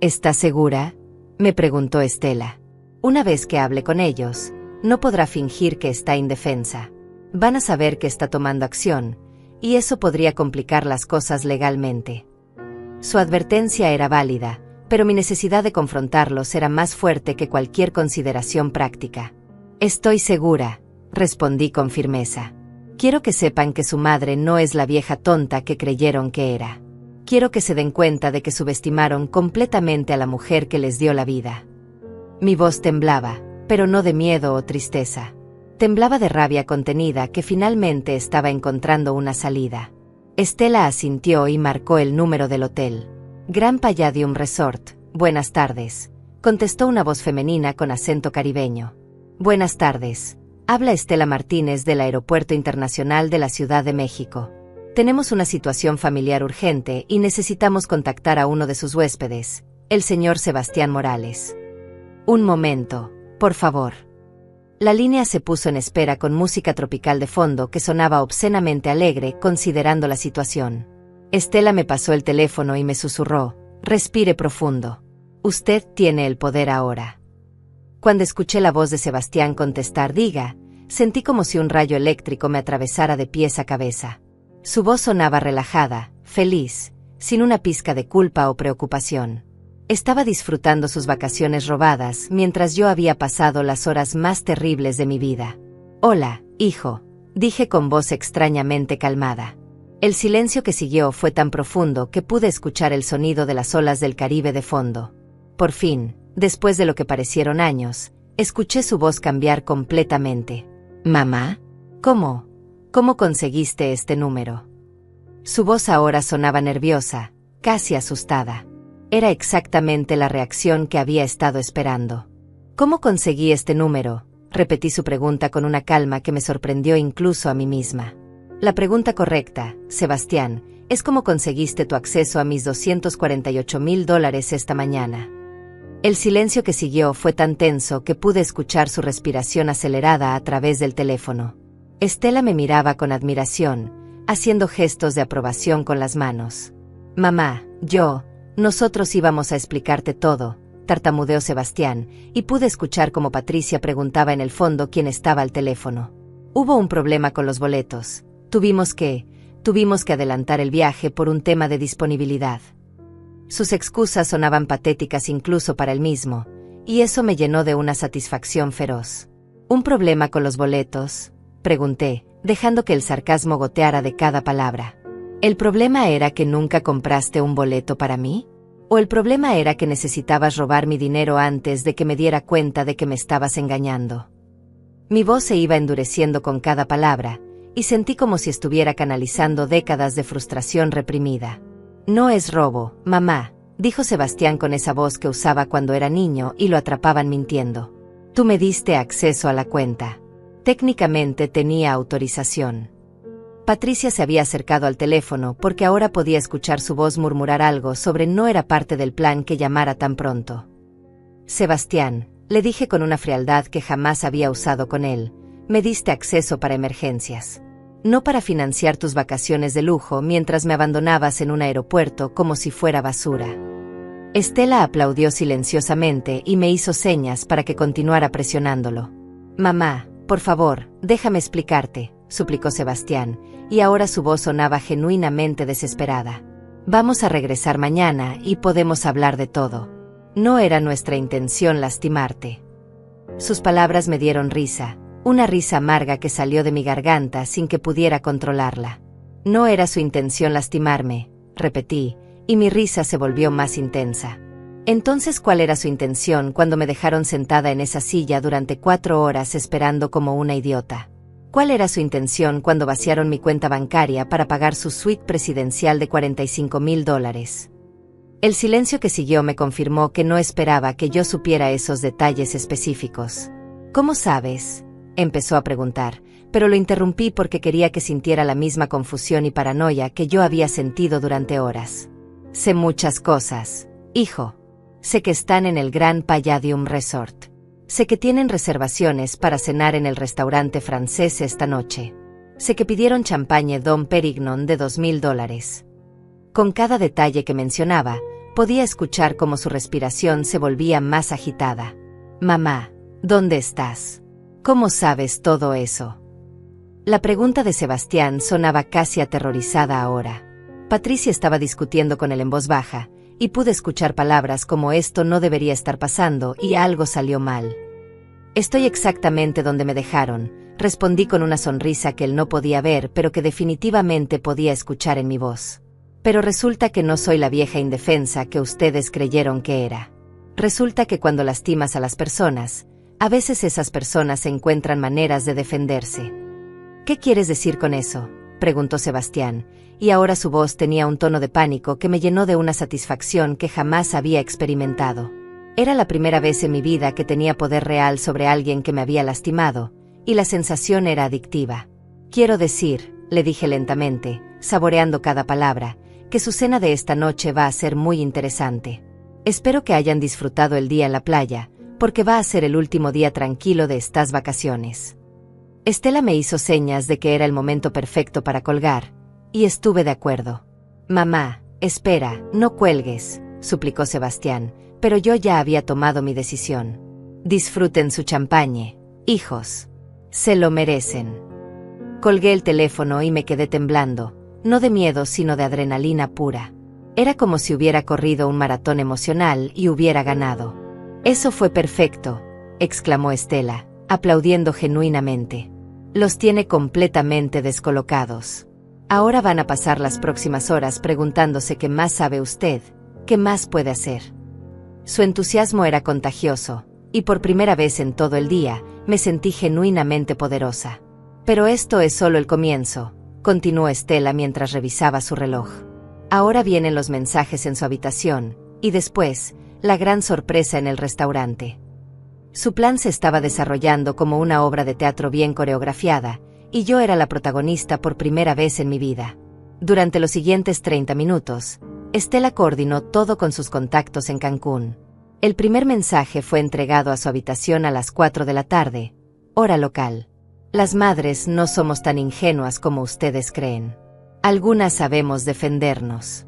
¿Estás segura?, me preguntó Estela. Una vez que hable con ellos, no podrá fingir que está indefensa. Van a saber que está tomando acción, y eso podría complicar las cosas legalmente. Su advertencia era válida, pero mi necesidad de confrontarlos era más fuerte que cualquier consideración práctica. Estoy segura, respondí con firmeza. Quiero que sepan que su madre no es la vieja tonta que creyeron que era. Quiero que se den cuenta de que subestimaron completamente a la mujer que les dio la vida. Mi voz temblaba, pero no de miedo o tristeza. Temblaba de rabia contenida que finalmente estaba encontrando una salida. Estela asintió y marcó el número del hotel. Grand Palladium Resort, buenas tardes, contestó una voz femenina con acento caribeño. Buenas tardes, habla Estela Martínez del Aeropuerto Internacional de la Ciudad de México. Tenemos una situación familiar urgente y necesitamos contactar a uno de sus huéspedes, el señor Sebastián Morales. Un momento, por favor. La línea se puso en espera con música tropical de fondo que sonaba obscenamente alegre considerando la situación. Estela me pasó el teléfono y me susurró: respire profundo. Usted tiene el poder ahora. Cuando escuché la voz de Sebastián contestar diga, sentí como si un rayo eléctrico me atravesara de pies a cabeza. Su voz sonaba relajada, feliz, sin una pizca de culpa o preocupación. Estaba disfrutando sus vacaciones robadas mientras yo había pasado las horas más terribles de mi vida. Hola, hijo, dije con voz extrañamente calmada. El silencio que siguió fue tan profundo que pude escuchar el sonido de las olas del Caribe de fondo. Por fin, después de lo que parecieron años, escuché su voz cambiar completamente. ¿Mamá? ¿Cómo? ¿Cómo conseguiste este número? Su voz ahora sonaba nerviosa, casi asustada. Era exactamente la reacción que había estado esperando. ¿Cómo conseguí este número? Repetí su pregunta con una calma que me sorprendió incluso a mí misma. La pregunta correcta, Sebastián, es cómo conseguiste tu acceso a mis $248,000 esta mañana. El silencio que siguió fue tan tenso que pude escuchar su respiración acelerada a través del teléfono. Estela me miraba con admiración, haciendo gestos de aprobación con las manos. Mamá, nosotros íbamos a explicarte todo, tartamudeó Sebastián, y pude escuchar cómo Patricia preguntaba en el fondo quién estaba al teléfono. Hubo un problema con los boletos. Tuvimos que adelantar el viaje por un tema de disponibilidad. Sus excusas sonaban patéticas incluso para él mismo, y eso me llenó de una satisfacción feroz. ¿Un problema con los boletos?, pregunté, dejando que el sarcasmo goteara de cada palabra. ¿El problema era que nunca compraste un boleto para mí? ¿O el problema era que necesitabas robar mi dinero antes de que me diera cuenta de que me estabas engañando? Mi voz se iba endureciendo con cada palabra, y sentí como si estuviera canalizando décadas de frustración reprimida. No es robo, mamá, dijo Sebastián con esa voz que usaba cuando era niño y lo atrapaban mintiendo. Tú me diste acceso a la cuenta. Técnicamente tenía autorización. Patricia se había acercado al teléfono porque ahora podía escuchar su voz murmurar algo sobre no era parte del plan que llamara tan pronto. Sebastián, le dije con una frialdad que jamás había usado con él, me diste acceso para emergencias. No para financiar tus vacaciones de lujo mientras me abandonabas en un aeropuerto como si fuera basura. Estela aplaudió silenciosamente y me hizo señas para que continuara presionándolo. Mamá, por favor, déjame explicarte, suplicó Sebastián, y ahora su voz sonaba genuinamente desesperada. Vamos a regresar mañana y podemos hablar de todo. No era nuestra intención lastimarte. Sus palabras me dieron risa. Una risa amarga que salió de mi garganta sin que pudiera controlarla. No era su intención lastimarme, repetí, y mi risa se volvió más intensa. Entonces, ¿cuál era su intención cuando me dejaron sentada en esa silla durante 4 horas esperando como una idiota? ¿Cuál era su intención cuando vaciaron mi cuenta bancaria para pagar su suite presidencial de $45,000? El silencio que siguió me confirmó que no esperaba que yo supiera esos detalles específicos. ¿Cómo sabes?, empezó a preguntar, pero lo interrumpí porque quería que sintiera la misma confusión y paranoia que yo había sentido durante horas. Sé muchas cosas, hijo. Sé que están en el Grand Palladium Resort. Sé que tienen reservaciones para cenar en el restaurante francés esta noche. Sé que pidieron champagne Dom Pérignon de $2,000. Con cada detalle que mencionaba, podía escuchar cómo su respiración se volvía más agitada. Mamá, ¿dónde estás? ¿Cómo sabes todo eso? La pregunta de Sebastián sonaba casi aterrorizada ahora. Patricia estaba discutiendo con él en voz baja, y pude escuchar palabras como esto no debería estar pasando y algo salió mal. Estoy exactamente donde me dejaron, respondí con una sonrisa que él no podía ver pero que definitivamente podía escuchar en mi voz. Pero resulta que no soy la vieja indefensa que ustedes creyeron que era. Resulta que cuando lastimas a las personas, a veces esas personas encuentran maneras de defenderse. ¿Qué quieres decir con eso?, preguntó Sebastián, y ahora su voz tenía un tono de pánico que me llenó de una satisfacción que jamás había experimentado. Era la primera vez en mi vida que tenía poder real sobre alguien que me había lastimado, y la sensación era adictiva. Quiero decir, le dije lentamente, saboreando cada palabra, que su cena de esta noche va a ser muy interesante. Espero que hayan disfrutado el día en la playa, porque va a ser el último día tranquilo de estas vacaciones. Estela me hizo señas de que era el momento perfecto para colgar, y estuve de acuerdo. Mamá, espera, no cuelgues, suplicó Sebastián, pero yo ya había tomado mi decisión. Disfruten su champagne, hijos. Se lo merecen. Colgué el teléfono y me quedé temblando, no de miedo sino de adrenalina pura. Era como si hubiera corrido un maratón emocional y hubiera ganado. Eso fue perfecto, exclamó Estela, aplaudiendo genuinamente. Los tiene completamente descolocados. Ahora van a pasar las próximas horas preguntándose qué más sabe usted, qué más puede hacer. Su entusiasmo era contagioso, y por primera vez en todo el día, me sentí genuinamente poderosa. Pero esto es solo el comienzo, continuó Estela mientras revisaba su reloj. Ahora vienen los mensajes en su habitación, y después, la gran sorpresa en el restaurante. Su plan se estaba desarrollando como una obra de teatro bien coreografiada, y yo era la protagonista por primera vez en mi vida. Durante los siguientes 30 minutos, Estela coordinó todo con sus contactos en Cancún. El primer mensaje fue entregado a su habitación a las 4 de la tarde, hora local. Las madres no somos tan ingenuas como ustedes creen. Algunas sabemos defendernos.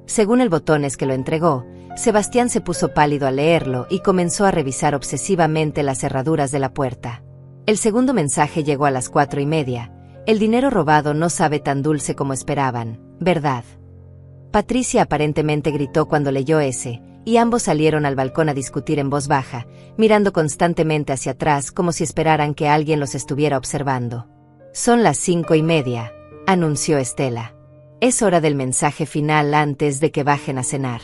Según el botones que lo entregó, Sebastián se puso pálido al leerlo y comenzó a revisar obsesivamente las cerraduras de la puerta. El segundo mensaje llegó a las 4:30. El dinero robado no sabe tan dulce como esperaban, ¿verdad? Patricia aparentemente gritó cuando leyó ese, y ambos salieron al balcón a discutir en voz baja, mirando constantemente hacia atrás como si esperaran que alguien los estuviera observando. Son las 5:30, anunció Estela. Es hora del mensaje final antes de que bajen a cenar.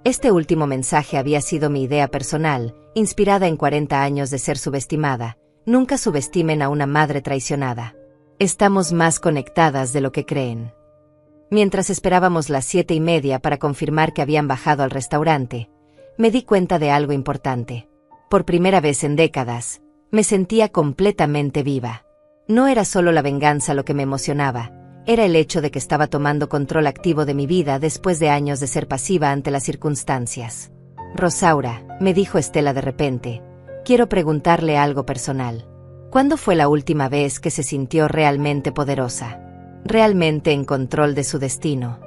Este último mensaje había sido mi idea personal, inspirada en 40 años de ser subestimada. Nunca subestimen a una madre traicionada. Estamos más conectadas de lo que creen. Mientras esperábamos las 7:30 para confirmar que habían bajado al restaurante, me di cuenta de algo importante. Por primera vez en décadas, me sentía completamente viva. No era solo la venganza lo que me emocionaba, era el hecho de que estaba tomando control activo de mi vida después de años de ser pasiva ante las circunstancias. Rosaura, me dijo Estela de repente, quiero preguntarle algo personal. ¿Cuándo fue la última vez que se sintió realmente poderosa? Realmente en control de su destino.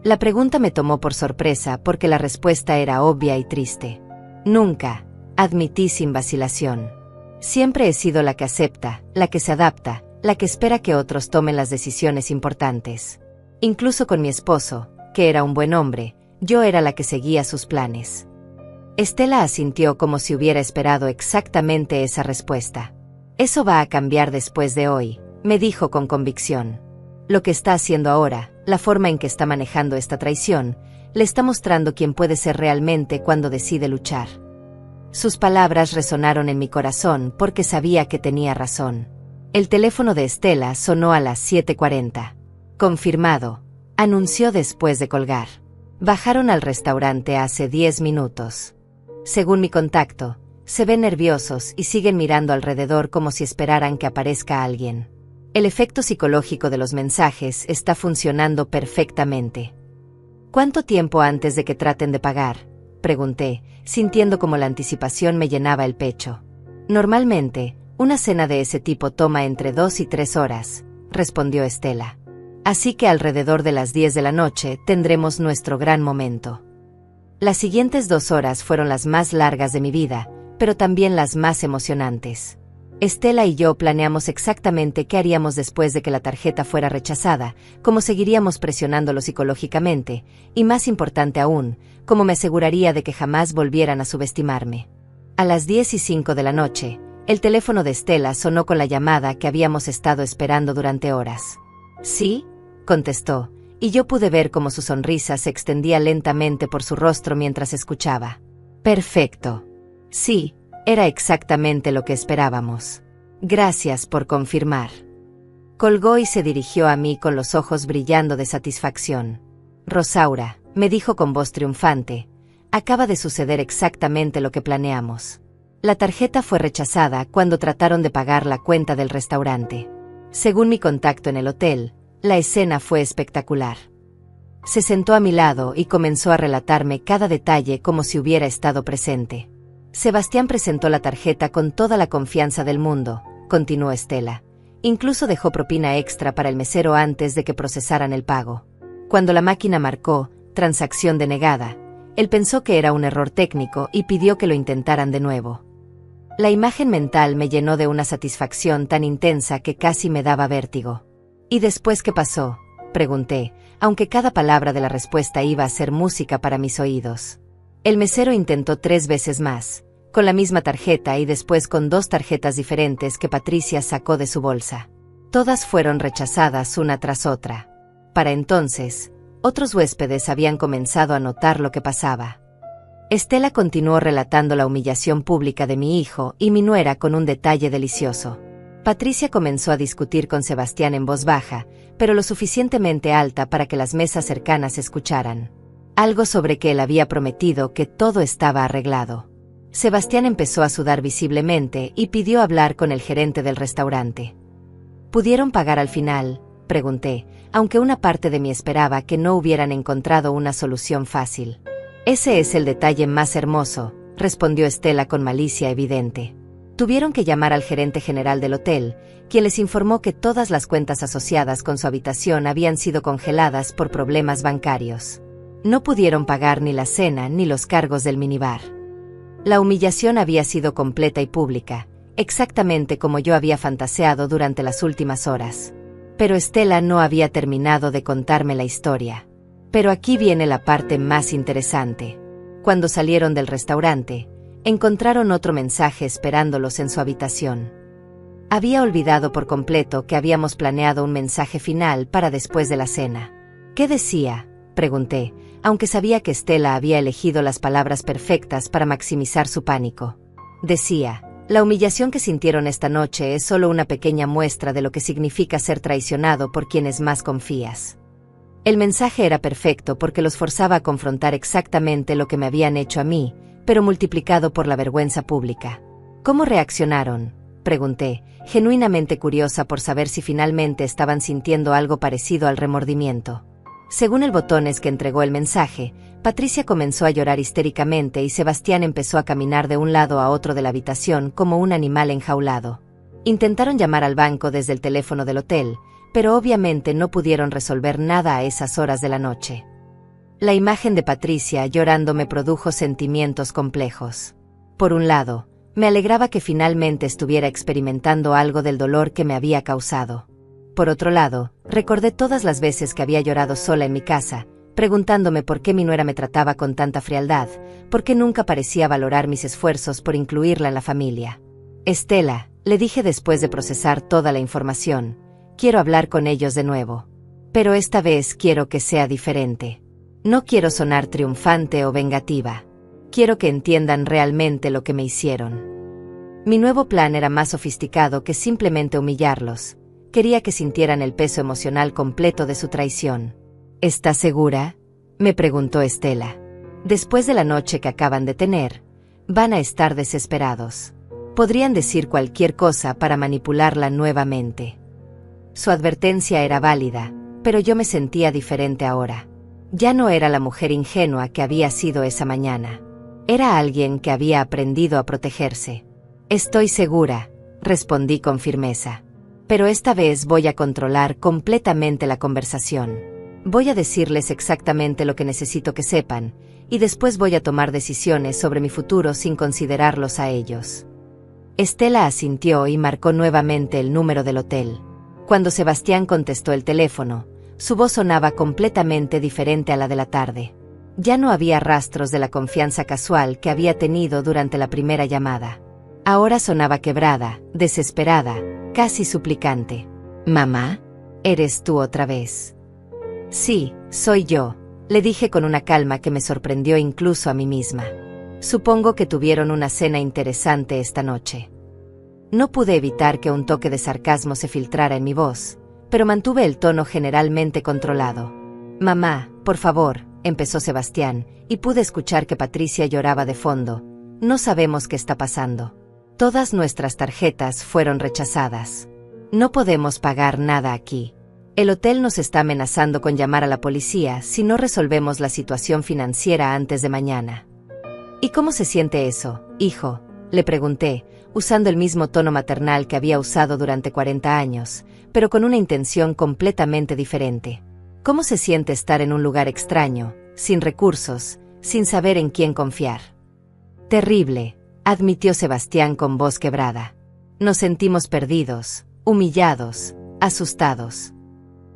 La pregunta me tomó por sorpresa porque la respuesta era obvia y triste. Nunca, admití sin vacilación. Siempre he sido la que acepta, la que se adapta, la que espera que otros tomen las decisiones importantes. Incluso con mi esposo, que era un buen hombre, yo era la que seguía sus planes. Estela asintió como si hubiera esperado exactamente esa respuesta. Eso va a cambiar después de hoy, me dijo con convicción. Lo que está haciendo ahora, la forma en que está manejando esta traición, le está mostrando quién puede ser realmente cuando decide luchar. Sus palabras resonaron en mi corazón porque sabía que tenía razón. El teléfono de Estela sonó a las 7:40. Confirmado, anunció después de colgar. Bajaron al restaurante hace 10 minutos. Según mi contacto, se ven nerviosos y siguen mirando alrededor como si esperaran que aparezca alguien. El efecto psicológico de los mensajes está funcionando perfectamente. ¿Cuánto tiempo antes de que traten de pagar?, pregunté, sintiendo como la anticipación me llenaba el pecho. Normalmente, una cena de ese tipo toma entre 2 y 3 horas, respondió Estela. Así que alrededor de las 10 de la noche tendremos nuestro gran momento. Las siguientes 2 horas fueron las más largas de mi vida, pero también las más emocionantes. Estela y yo planeamos exactamente qué haríamos después de que la tarjeta fuera rechazada, cómo seguiríamos presionándolo psicológicamente, y más importante aún, cómo me aseguraría de que jamás volvieran a subestimarme. A las 10:05 de la noche, el teléfono de Estela sonó con la llamada que habíamos estado esperando durante horas. ¿Sí?, contestó, y yo pude ver cómo su sonrisa se extendía lentamente por su rostro mientras escuchaba. Perfecto. Sí, era exactamente lo que esperábamos. Gracias por confirmar. Colgó y se dirigió a mí con los ojos brillando de satisfacción. Rosaura, me dijo con voz triunfante, acaba de suceder exactamente lo que planeamos. La tarjeta fue rechazada cuando trataron de pagar la cuenta del restaurante. Según mi contacto en el hotel, la escena fue espectacular. Se sentó a mi lado y comenzó a relatarme cada detalle como si hubiera estado presente. Sebastián presentó la tarjeta con toda la confianza del mundo, continuó Estela. Incluso dejó propina extra para el mesero antes de que procesaran el pago. Cuando la máquina marcó transacción denegada, él pensó que era un error técnico y pidió que lo intentaran de nuevo. La imagen mental me llenó de una satisfacción tan intensa que casi me daba vértigo. ¿Y después qué pasó?, pregunté, aunque cada palabra de la respuesta iba a ser música para mis oídos. El mesero intentó 3 veces más, con la misma tarjeta y después con 2 tarjetas diferentes que Patricia sacó de su bolsa. Todas fueron rechazadas una tras otra. Para entonces, otros huéspedes habían comenzado a notar lo que pasaba. Estela continuó relatando la humillación pública de mi hijo y mi nuera con un detalle delicioso. Patricia comenzó a discutir con Sebastián en voz baja, pero lo suficientemente alta para que las mesas cercanas escucharan. Algo sobre que él había prometido que todo estaba arreglado. Sebastián empezó a sudar visiblemente y pidió hablar con el gerente del restaurante. ¿Pudieron pagar al final?, pregunté, aunque una parte de mí esperaba que no hubieran encontrado una solución fácil. Ese es el detalle más hermoso, respondió Estela con malicia evidente. Tuvieron que llamar al gerente general del hotel, quien les informó que todas las cuentas asociadas con su habitación habían sido congeladas por problemas bancarios. No pudieron pagar ni la cena ni los cargos del minibar. La humillación había sido completa y pública, exactamente como yo había fantaseado durante las últimas horas. Pero Estela no había terminado de contarme la historia. Pero aquí viene la parte más interesante. Cuando salieron del restaurante, encontraron otro mensaje esperándolos en su habitación. Había olvidado por completo que habíamos planeado un mensaje final para después de la cena. ¿Qué decía?, pregunté, aunque sabía que Estela había elegido las palabras perfectas para maximizar su pánico. Decía: la humillación que sintieron esta noche es solo una pequeña muestra de lo que significa ser traicionado por quienes más confías. El mensaje era perfecto porque los forzaba a confrontar exactamente lo que me habían hecho a mí, pero multiplicado por la vergüenza pública. ¿Cómo reaccionaron?, pregunté, genuinamente curiosa por saber si finalmente estaban sintiendo algo parecido al remordimiento. Según el botones que entregó el mensaje, Patricia comenzó a llorar histéricamente y Sebastián empezó a caminar de un lado a otro de la habitación como un animal enjaulado. Intentaron llamar al banco desde el teléfono del hotel, pero obviamente no pudieron resolver nada a esas horas de la noche. La imagen de Patricia llorando me produjo sentimientos complejos. Por un lado, me alegraba que finalmente estuviera experimentando algo del dolor que me había causado. Por otro lado, recordé todas las veces que había llorado sola en mi casa, preguntándome por qué mi nuera me trataba con tanta frialdad, por qué nunca parecía valorar mis esfuerzos por incluirla en la familia. Estela, le dije después de procesar toda la información, quiero hablar con ellos de nuevo. Pero esta vez quiero que sea diferente. No quiero sonar triunfante o vengativa. Quiero que entiendan realmente lo que me hicieron. Mi nuevo plan era más sofisticado que simplemente humillarlos. Quería que sintieran el peso emocional completo de su traición. ¿Estás segura?, me preguntó Estela. Después de la noche que acaban de tener, van a estar desesperados. Podrían decir cualquier cosa para manipularla nuevamente. Su advertencia era válida, pero yo me sentía diferente ahora. Ya no era la mujer ingenua que había sido esa mañana. Era alguien que había aprendido a protegerse. Estoy segura, respondí con firmeza. Pero esta vez voy a controlar completamente la conversación. Voy a decirles exactamente lo que necesito que sepan, y después voy a tomar decisiones sobre mi futuro sin considerarlos a ellos. Estela asintió y marcó nuevamente el número del hotel. Cuando Sebastián contestó el teléfono, su voz sonaba completamente diferente a la de la tarde. Ya no había rastros de la confianza casual que había tenido durante la primera llamada. Ahora sonaba quebrada, desesperada, casi suplicante. «Mamá, ¿eres tú otra vez?» «Sí, soy yo», le dije con una calma que me sorprendió incluso a mí misma. «Supongo que tuvieron una cena interesante esta noche». No pude evitar que un toque de sarcasmo se filtrara en mi voz, pero mantuve el tono generalmente controlado. «Mamá, por favor», empezó Sebastián, y pude escuchar que Patricia lloraba de fondo. «No sabemos qué está pasando. Todas nuestras tarjetas fueron rechazadas. No podemos pagar nada aquí. El hotel nos está amenazando con llamar a la policía si no resolvemos la situación financiera antes de mañana». «¿Y cómo se siente eso, hijo?», le pregunté, usando el mismo tono maternal que había usado durante 40 años, pero con una intención completamente diferente. ¿Cómo se siente estar en un lugar extraño, sin recursos, sin saber en quién confiar? Terrible, admitió Sebastián con voz quebrada. Nos sentimos perdidos, humillados, asustados.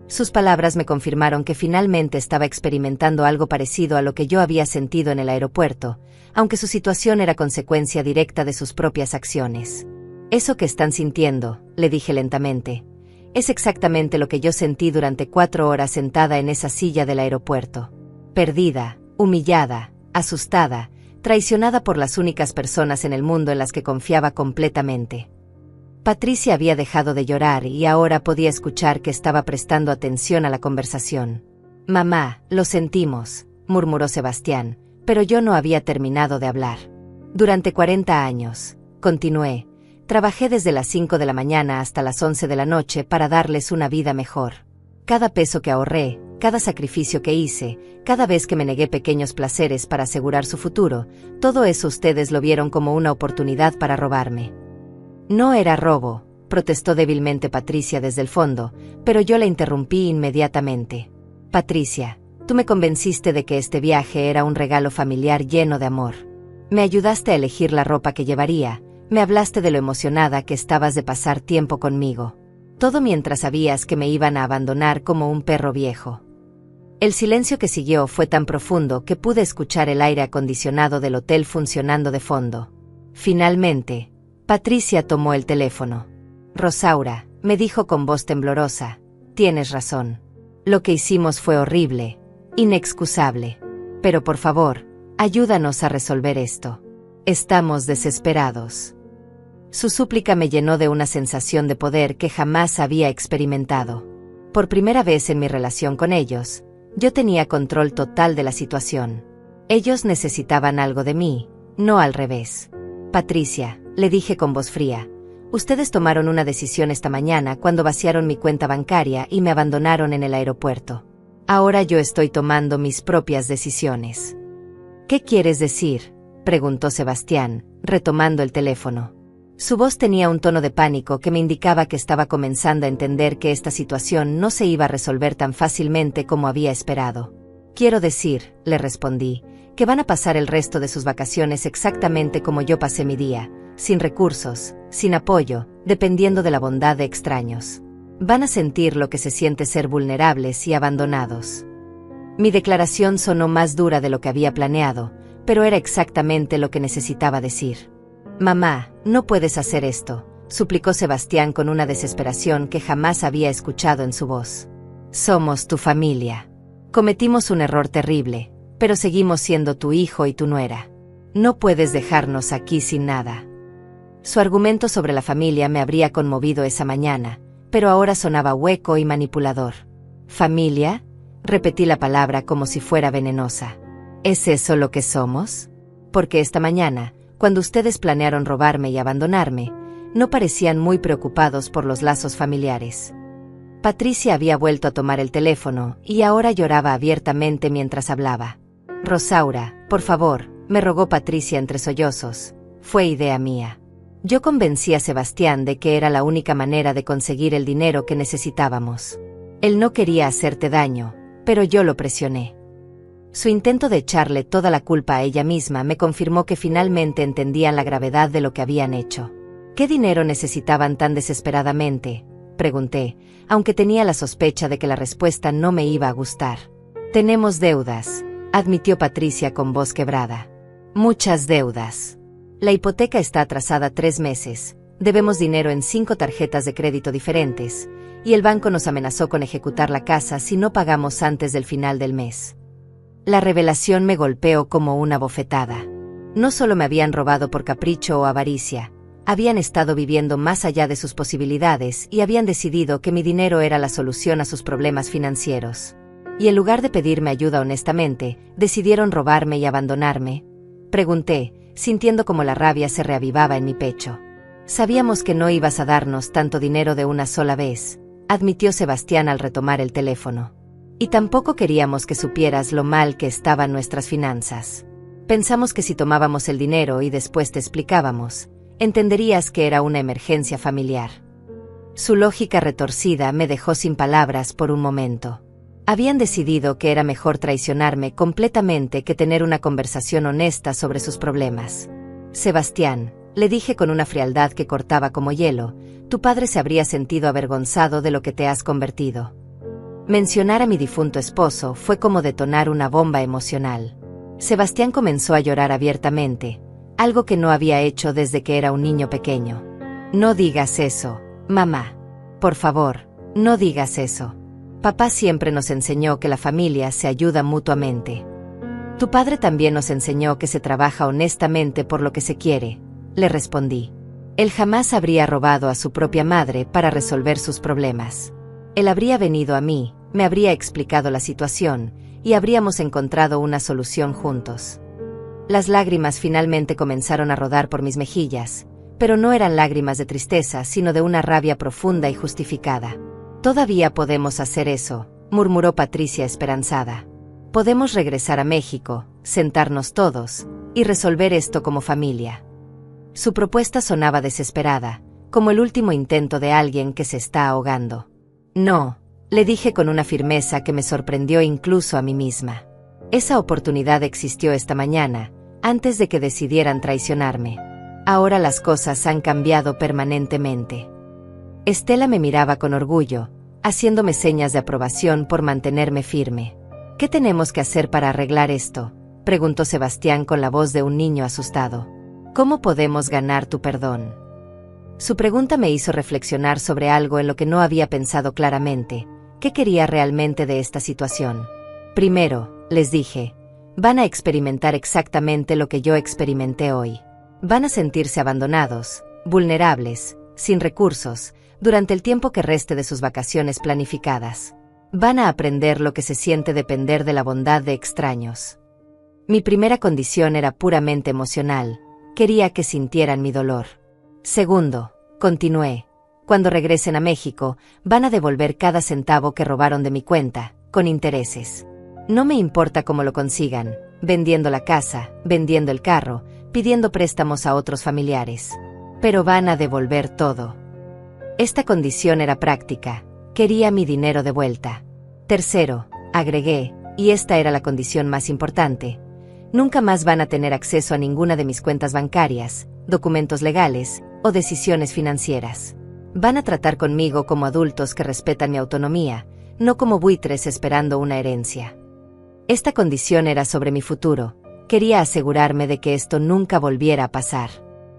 Sus palabras me confirmaron que finalmente estaba experimentando algo parecido a lo que yo había sentido en el aeropuerto, aunque su situación era consecuencia directa de sus propias acciones. Eso que están sintiendo, le dije lentamente, es exactamente lo que yo sentí durante 4 horas sentada en esa silla del aeropuerto. Perdida, humillada, asustada, traicionada por las únicas personas en el mundo en las que confiaba completamente. Patricia había dejado de llorar y ahora podía escuchar que estaba prestando atención a la conversación. Mamá, lo sentimos, murmuró Sebastián, pero yo no había terminado de hablar. Durante 40 años, continué, trabajé desde las 5 de la mañana hasta las 11 de la noche para darles una vida mejor. Cada peso que ahorré, cada sacrificio que hice, cada vez que me negué pequeños placeres para asegurar su futuro, todo eso ustedes lo vieron como una oportunidad para robarme. No era robo, protestó débilmente Patricia desde el fondo, pero yo la interrumpí inmediatamente. Patricia, tú me convenciste de que este viaje era un regalo familiar lleno de amor. Me ayudaste a elegir la ropa que llevaría, me hablaste de lo emocionada que estabas de pasar tiempo conmigo. Todo mientras sabías que me iban a abandonar como un perro viejo. El silencio que siguió fue tan profundo que pude escuchar el aire acondicionado del hotel funcionando de fondo. Finalmente, Patricia tomó el teléfono. Rosaura, me dijo con voz temblorosa, tienes razón. Lo que hicimos fue horrible, inexcusable. Pero por favor, ayúdanos a resolver esto. Estamos desesperados. Su súplica me llenó de una sensación de poder que jamás había experimentado. Por primera vez en mi relación con ellos, yo tenía control total de la situación. Ellos necesitaban algo de mí, no al revés. Patricia, le dije con voz fría, ustedes tomaron una decisión esta mañana cuando vaciaron mi cuenta bancaria y me abandonaron en el aeropuerto. Ahora yo estoy tomando mis propias decisiones. ¿Qué quieres decir?, preguntó Sebastián, retomando el teléfono. Su voz tenía un tono de pánico que me indicaba que estaba comenzando a entender que esta situación no se iba a resolver tan fácilmente como había esperado. Quiero decir, le respondí, que van a pasar el resto de sus vacaciones exactamente como yo pasé mi día, sin recursos, sin apoyo, dependiendo de la bondad de extraños. Van a sentir lo que se siente ser vulnerables y abandonados. Mi declaración sonó más dura de lo que había planeado, pero era exactamente lo que necesitaba decir. Mamá, no puedes hacer esto, suplicó Sebastián con una desesperación que jamás había escuchado en su voz. Somos tu familia. Cometimos un error terrible, pero seguimos siendo tu hijo y tu nuera. No puedes dejarnos aquí sin nada. Su argumento sobre la familia me habría conmovido esa mañana, pero ahora sonaba hueco y manipulador. ¿Familia? Repetí la palabra como si fuera venenosa. ¿Es eso lo que somos? Porque esta mañana, cuando ustedes planearon robarme y abandonarme, no parecían muy preocupados por los lazos familiares. Patricia había vuelto a tomar el teléfono y ahora lloraba abiertamente mientras hablaba. Rosaura, por favor, me rogó Patricia entre sollozos. Fue idea mía. Yo convencí a Sebastián de que era la única manera de conseguir el dinero que necesitábamos. Él no quería hacerte daño, pero yo lo presioné. Su intento de echarle toda la culpa a ella misma me confirmó que finalmente entendían la gravedad de lo que habían hecho. ¿Qué dinero necesitaban tan desesperadamente?, pregunté, aunque tenía la sospecha de que la respuesta no me iba a gustar. Tenemos deudas, admitió Patricia con voz quebrada. Muchas deudas. La hipoteca está atrasada 3 meses, debemos dinero en 5 tarjetas de crédito diferentes, y el banco nos amenazó con ejecutar la casa si no pagamos antes del final del mes. La revelación me golpeó como una bofetada. No solo me habían robado por capricho o avaricia, habían estado viviendo más allá de sus posibilidades y habían decidido que mi dinero era la solución a sus problemas financieros. Y en lugar de pedirme ayuda honestamente, decidieron robarme y abandonarme. Pregunté, sintiendo como la rabia se reavivaba en mi pecho. Sabíamos que no ibas a darnos tanto dinero de una sola vez, admitió Sebastián al retomar el teléfono. Y tampoco queríamos que supieras lo mal que estaban nuestras finanzas. Pensamos que si tomábamos el dinero y después te explicábamos, entenderías que era una emergencia familiar. Su lógica retorcida me dejó sin palabras por un momento. Habían decidido que era mejor traicionarme completamente que tener una conversación honesta sobre sus problemas. Sebastián, le dije con una frialdad que cortaba como hielo, tu padre se habría sentido avergonzado de lo que te has convertido. Mencionar a mi difunto esposo fue como detonar una bomba emocional. Sebastián comenzó a llorar abiertamente, algo que no había hecho desde que era un niño pequeño. No digas eso, mamá. Por favor, no digas eso. Papá siempre nos enseñó que la familia se ayuda mutuamente. Tu padre también nos enseñó que se trabaja honestamente por lo que se quiere, le respondí. Él jamás habría robado a su propia madre para resolver sus problemas. Él habría venido a mí, me habría explicado la situación, y habríamos encontrado una solución juntos. Las lágrimas finalmente comenzaron a rodar por mis mejillas, pero no eran lágrimas de tristeza, sino de una rabia profunda y justificada. Todavía podemos hacer eso, murmuró Patricia esperanzada. Podemos regresar a México, sentarnos todos, y resolver esto como familia. Su propuesta sonaba desesperada, como el último intento de alguien que se está ahogando. No, le dije con una firmeza que me sorprendió incluso a mí misma. Esa oportunidad existió esta mañana, antes de que decidieran traicionarme. Ahora las cosas han cambiado permanentemente. Estela me miraba con orgullo, haciéndome señas de aprobación por mantenerme firme. ¿Qué tenemos que hacer para arreglar esto?, preguntó Sebastián con la voz de un niño asustado. ¿Cómo podemos ganar tu perdón? Su pregunta me hizo reflexionar sobre algo en lo que no había pensado claramente. ¿Qué quería realmente de esta situación? Primero, les dije, van a experimentar exactamente lo que yo experimenté hoy. Van a sentirse abandonados, vulnerables, sin recursos, durante el tiempo que reste de sus vacaciones planificadas. Van a aprender lo que se siente depender de la bondad de extraños. Mi primera condición era puramente emocional, quería que sintieran mi dolor. Segundo, continué, cuando regresen a México, van a devolver cada centavo que robaron de mi cuenta, con intereses. No me importa cómo lo consigan, vendiendo la casa, vendiendo el carro, pidiendo préstamos a otros familiares. Pero van a devolver todo. Esta condición era práctica, quería mi dinero de vuelta. Tercero, agregué, y esta era la condición más importante, nunca más van a tener acceso a ninguna de mis cuentas bancarias, documentos legales o decisiones financieras. Van a tratar conmigo como adultos que respetan mi autonomía, no como buitres esperando una herencia. Esta condición era sobre mi futuro, quería asegurarme de que esto nunca volviera a pasar.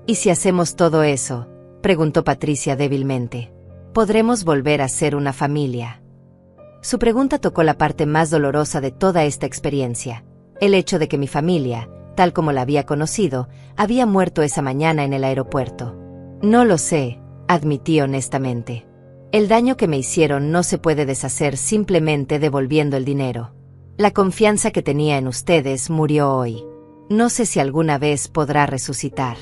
¿Y si hacemos todo eso?, preguntó Patricia débilmente. ¿Podremos volver a ser una familia? Su pregunta tocó la parte más dolorosa de toda esta experiencia, el hecho de que mi familia, tal como la había conocido, había muerto esa mañana en el aeropuerto. No lo sé, admití honestamente. El daño que me hicieron no se puede deshacer simplemente devolviendo el dinero. La confianza que tenía en ustedes murió hoy. No sé si alguna vez podrá resucitar.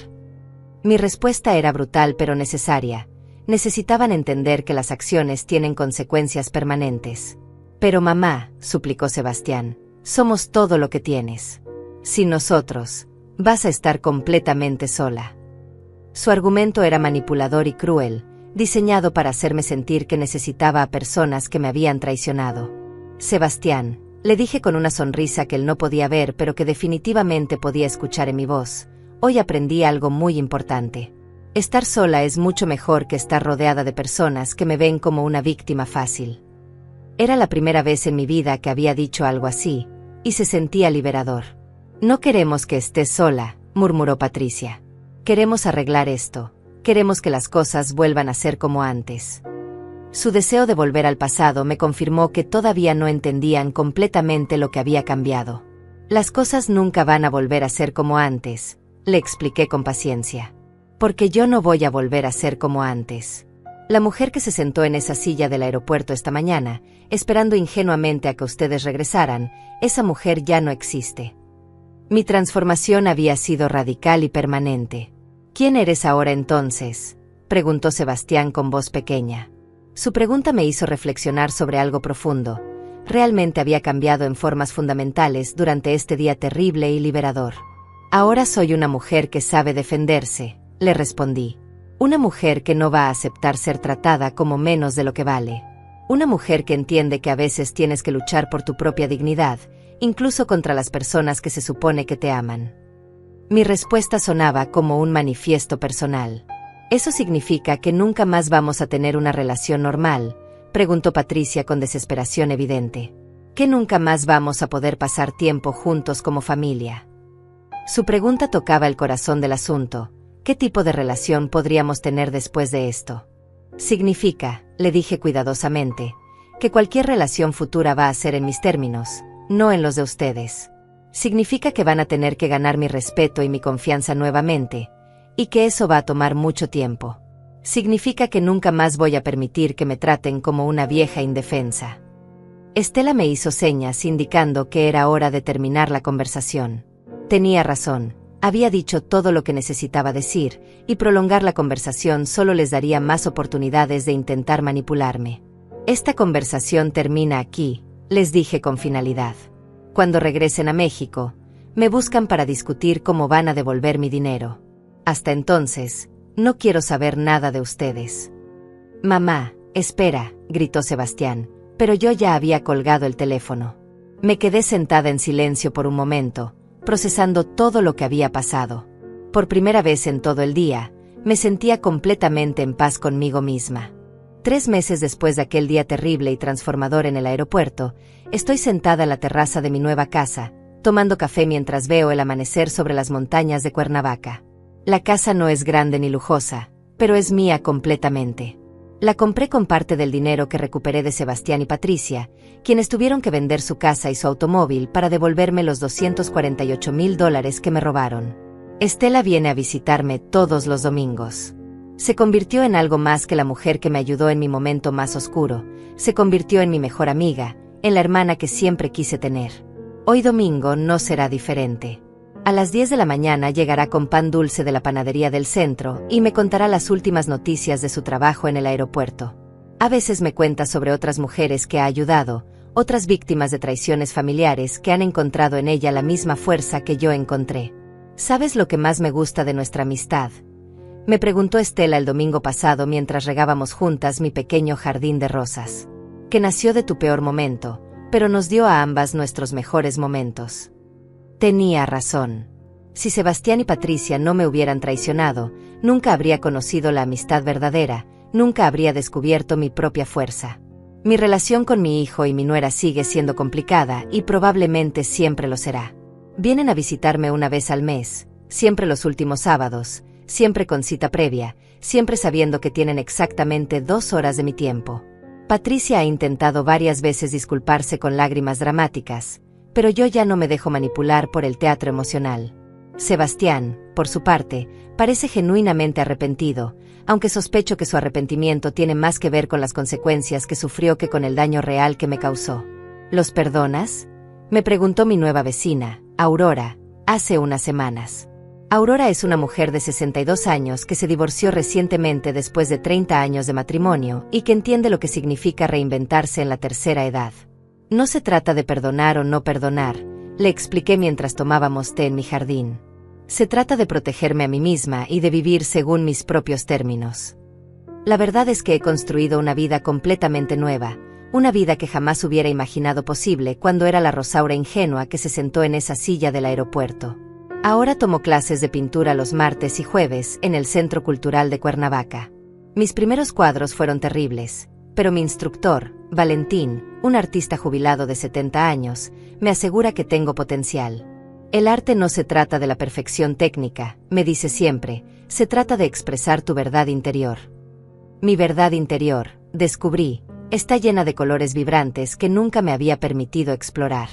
Mi respuesta era brutal pero necesaria. Necesitaban entender que las acciones tienen consecuencias permanentes. Pero mamá, suplicó Sebastián, somos todo lo que tienes. Sin nosotros, vas a estar completamente sola. Su argumento era manipulador y cruel, diseñado para hacerme sentir que necesitaba a personas que me habían traicionado. Sebastián, le dije con una sonrisa que él no podía ver pero que definitivamente podía escuchar en mi voz, hoy aprendí algo muy importante. Estar sola es mucho mejor que estar rodeada de personas que me ven como una víctima fácil. Era la primera vez en mi vida que había dicho algo así, y se sentía liberador. No queremos que estés sola, murmuró Patricia. Queremos arreglar esto, queremos que las cosas vuelvan a ser como antes. Su deseo de volver al pasado me confirmó que todavía no entendían completamente lo que había cambiado. Las cosas nunca van a volver a ser como antes, le expliqué con paciencia. Porque yo no voy a volver a ser como antes. La mujer que se sentó en esa silla del aeropuerto esta mañana, esperando ingenuamente a que ustedes regresaran, esa mujer ya no existe. Mi transformación había sido radical y permanente. ¿Quién eres ahora entonces?, preguntó Sebastián con voz pequeña. Su pregunta me hizo reflexionar sobre algo profundo. Realmente había cambiado en formas fundamentales durante este día terrible y liberador. Ahora soy una mujer que sabe defenderse, le respondí. Una mujer que no va a aceptar ser tratada como menos de lo que vale. Una mujer que entiende que a veces tienes que luchar por tu propia dignidad, incluso contra las personas que se supone que te aman. Mi respuesta sonaba como un manifiesto personal. ¿Eso significa que nunca más vamos a tener una relación normal?, preguntó Patricia con desesperación evidente. ¿Que nunca más vamos a poder pasar tiempo juntos como familia? Su pregunta tocaba el corazón del asunto. ¿Qué tipo de relación podríamos tener después de esto? Significa, le dije cuidadosamente, que cualquier relación futura va a ser en mis términos, no en los de ustedes. Significa que van a tener que ganar mi respeto y mi confianza nuevamente, y que eso va a tomar mucho tiempo. Significa que nunca más voy a permitir que me traten como una vieja indefensa. Estela me hizo señas indicando que era hora de terminar la conversación. Tenía razón, había dicho todo lo que necesitaba decir, y prolongar la conversación solo les daría más oportunidades de intentar manipularme. Esta conversación termina aquí, les dije con finalidad. Cuando regresen a México, me buscan para discutir cómo van a devolver mi dinero. Hasta entonces, no quiero saber nada de ustedes. Mamá, espera, gritó Sebastián, pero yo ya había colgado el teléfono. Me quedé sentada en silencio por un momento, procesando todo lo que había pasado. Por primera vez en todo el día, me sentía completamente en paz conmigo misma. 3 meses después de aquel día terrible y transformador en el aeropuerto, estoy sentada en la terraza de mi nueva casa, tomando café mientras veo el amanecer sobre las montañas de Cuernavaca. La casa no es grande ni lujosa, pero es mía completamente. La compré con parte del dinero que recuperé de Sebastián y Patricia, quienes tuvieron que vender su casa y su automóvil para devolverme los $248,000 que me robaron. Estela viene a visitarme todos los domingos. Se convirtió en algo más que la mujer que me ayudó en mi momento más oscuro, se convirtió en mi mejor amiga, en la hermana que siempre quise tener. Hoy domingo no será diferente. A las 10 de la mañana llegará con pan dulce de la panadería del centro y me contará las últimas noticias de su trabajo en el aeropuerto. A veces me cuenta sobre otras mujeres que ha ayudado, otras víctimas de traiciones familiares que han encontrado en ella la misma fuerza que yo encontré. ¿Sabes lo que más me gusta de nuestra amistad?, me preguntó Estela el domingo pasado mientras regábamos juntas mi pequeño jardín de rosas. Que nació de tu peor momento, pero nos dio a ambas nuestros mejores momentos. Tenía razón. Si Sebastián y Patricia no me hubieran traicionado, nunca habría conocido la amistad verdadera, nunca habría descubierto mi propia fuerza. Mi relación con mi hijo y mi nuera sigue siendo complicada y probablemente siempre lo será. Vienen a visitarme una vez al mes, siempre los últimos sábados, siempre con cita previa, siempre sabiendo que tienen exactamente 2 horas de mi tiempo. Patricia ha intentado varias veces disculparse con lágrimas dramáticas, pero yo ya no me dejo manipular por el teatro emocional. Sebastián, por su parte, parece genuinamente arrepentido, aunque sospecho que su arrepentimiento tiene más que ver con las consecuencias que sufrió que con el daño real que me causó. ¿Los perdonas?, me preguntó mi nueva vecina, Aurora, hace unas semanas. Aurora es una mujer de 62 años que se divorció recientemente después de 30 años de matrimonio y que entiende lo que significa reinventarse en la tercera edad. No se trata de perdonar o no perdonar, le expliqué mientras tomábamos té en mi jardín. Se trata de protegerme a mí misma y de vivir según mis propios términos. La verdad es que he construido una vida completamente nueva, una vida que jamás hubiera imaginado posible cuando era la Rosaura ingenua que se sentó en esa silla del aeropuerto. Ahora tomo clases de pintura los martes y jueves en el Centro Cultural de Cuernavaca. Mis primeros cuadros fueron terribles, pero mi instructor, Valentín, un artista jubilado de 70 años, me asegura que tengo potencial. El arte no se trata de la perfección técnica, me dice siempre, se trata de expresar tu verdad interior. Mi verdad interior, descubrí, está llena de colores vibrantes que nunca me había permitido explorar.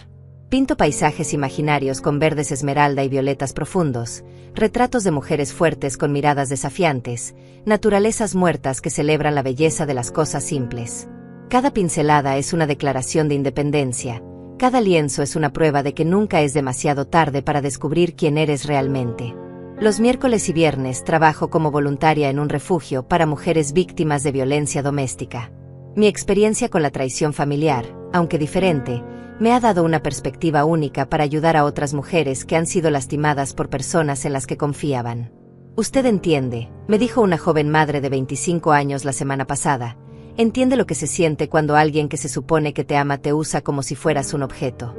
Pinto paisajes imaginarios con verdes esmeralda y violetas profundos, retratos de mujeres fuertes con miradas desafiantes, naturalezas muertas que celebran la belleza de las cosas simples. Cada pincelada es una declaración de independencia, cada lienzo es una prueba de que nunca es demasiado tarde para descubrir quién eres realmente. Los miércoles y viernes trabajo como voluntaria en un refugio para mujeres víctimas de violencia doméstica. Mi experiencia con la traición familiar, aunque diferente, me ha dado una perspectiva única para ayudar a otras mujeres que han sido lastimadas por personas en las que confiaban. Usted entiende, me dijo una joven madre de 25 años la semana pasada, entiende lo que se siente cuando alguien que se supone que te ama te usa como si fueras un objeto.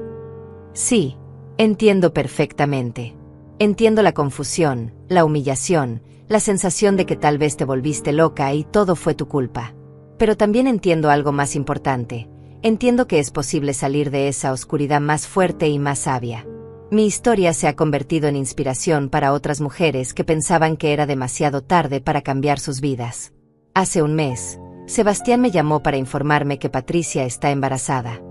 Sí, entiendo perfectamente. Entiendo la confusión, la humillación, la sensación de que tal vez te volviste loca y todo fue tu culpa. Pero también entiendo algo más importante. Entiendo que es posible salir de esa oscuridad más fuerte y más sabia. Mi historia se ha convertido en inspiración para otras mujeres que pensaban que era demasiado tarde para cambiar sus vidas. Hace un mes, Sebastián me llamó para informarme que Patricia está embarazada.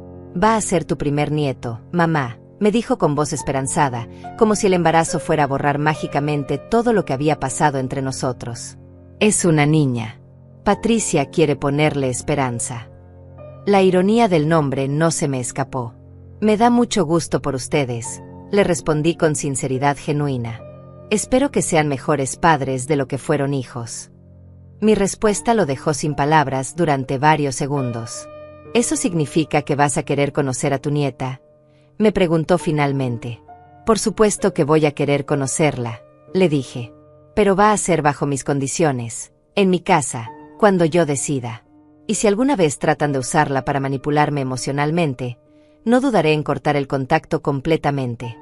Va a ser tu primer nieto, mamá, me dijo con voz esperanzada, como si el embarazo fuera a borrar mágicamente todo lo que había pasado entre nosotros. Es una niña. Patricia quiere ponerle esperanza. La ironía del nombre no se me escapó. Me da mucho gusto por ustedes, le respondí con sinceridad genuina. Espero que sean mejores padres de lo que fueron hijos. Mi respuesta lo dejó sin palabras durante varios segundos. ¿Eso significa que vas a querer conocer a tu nieta?, me preguntó finalmente. Por supuesto que voy a querer conocerla, le dije. Pero va a ser bajo mis condiciones, en mi casa, cuando yo decida. Y si alguna vez tratan de usarla para manipularme emocionalmente, no dudaré en cortar el contacto completamente.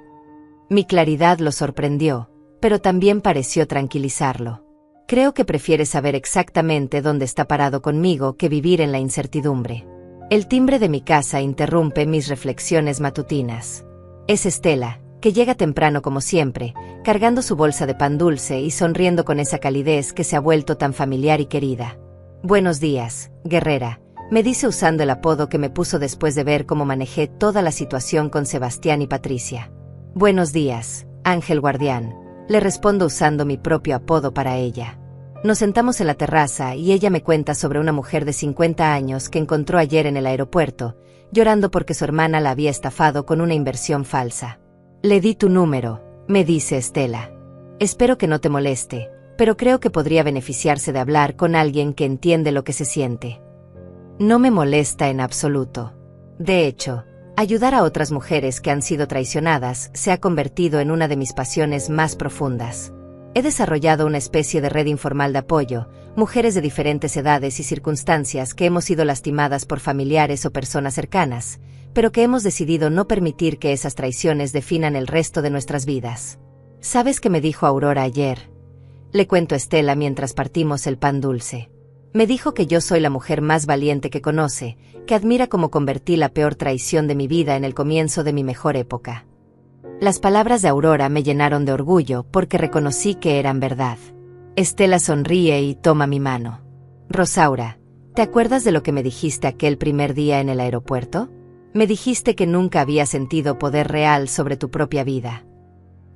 Mi claridad lo sorprendió, pero también pareció tranquilizarlo. Creo que prefiere saber exactamente dónde está parado conmigo que vivir en la incertidumbre. El timbre de mi casa interrumpe mis reflexiones matutinas. Es Estela, que llega temprano como siempre, cargando su bolsa de pan dulce y sonriendo con esa calidez que se ha vuelto tan familiar y querida. Buenos días, guerrera, me dice usando el apodo que me puso después de ver cómo manejé toda la situación con Sebastián y Patricia. Buenos días, Ángel Guardián, le respondo usando mi propio apodo para ella. Nos sentamos en la terraza y ella me cuenta sobre una mujer de 50 años que encontró ayer en el aeropuerto, llorando porque su hermana la había estafado con una inversión falsa. Le di tu número, me dice Estela. Espero que no te moleste, pero creo que podría beneficiarse de hablar con alguien que entiende lo que se siente. No me molesta en absoluto. De hecho, ayudar a otras mujeres que han sido traicionadas se ha convertido en una de mis pasiones más profundas. He desarrollado una especie de red informal de apoyo, mujeres de diferentes edades y circunstancias que hemos sido lastimadas por familiares o personas cercanas, pero que hemos decidido no permitir que esas traiciones definan el resto de nuestras vidas. ¿Sabes qué me dijo Aurora ayer? Le cuento a Estela mientras partimos el pan dulce. Me dijo que yo soy la mujer más valiente que conoce, que admira cómo convertí la peor traición de mi vida en el comienzo de mi mejor época. Las palabras de Aurora me llenaron de orgullo porque reconocí que eran verdad. Estela sonríe y toma mi mano. Rosaura, ¿te acuerdas de lo que me dijiste aquel primer día en el aeropuerto? Me dijiste que nunca había sentido poder real sobre tu propia vida.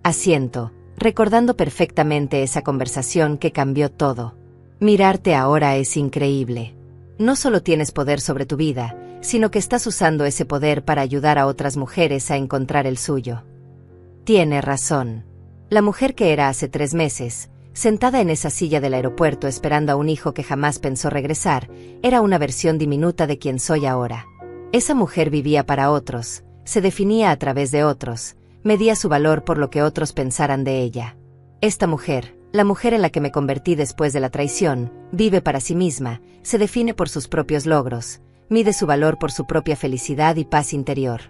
Asiento, recordando perfectamente esa conversación que cambió todo. Mirarte ahora es increíble. No solo tienes poder sobre tu vida, sino que estás usando ese poder para ayudar a otras mujeres a encontrar el suyo. Tiene razón. La mujer que era hace 3 meses, sentada en esa silla del aeropuerto esperando a un hijo que jamás pensó regresar, era una versión diminuta de quien soy ahora. Esa mujer vivía para otros, se definía a través de otros, medía su valor por lo que otros pensaran de ella. Esta mujer, la mujer en la que me convertí después de la traición, vive para sí misma, se define por sus propios logros, mide su valor por su propia felicidad y paz interior.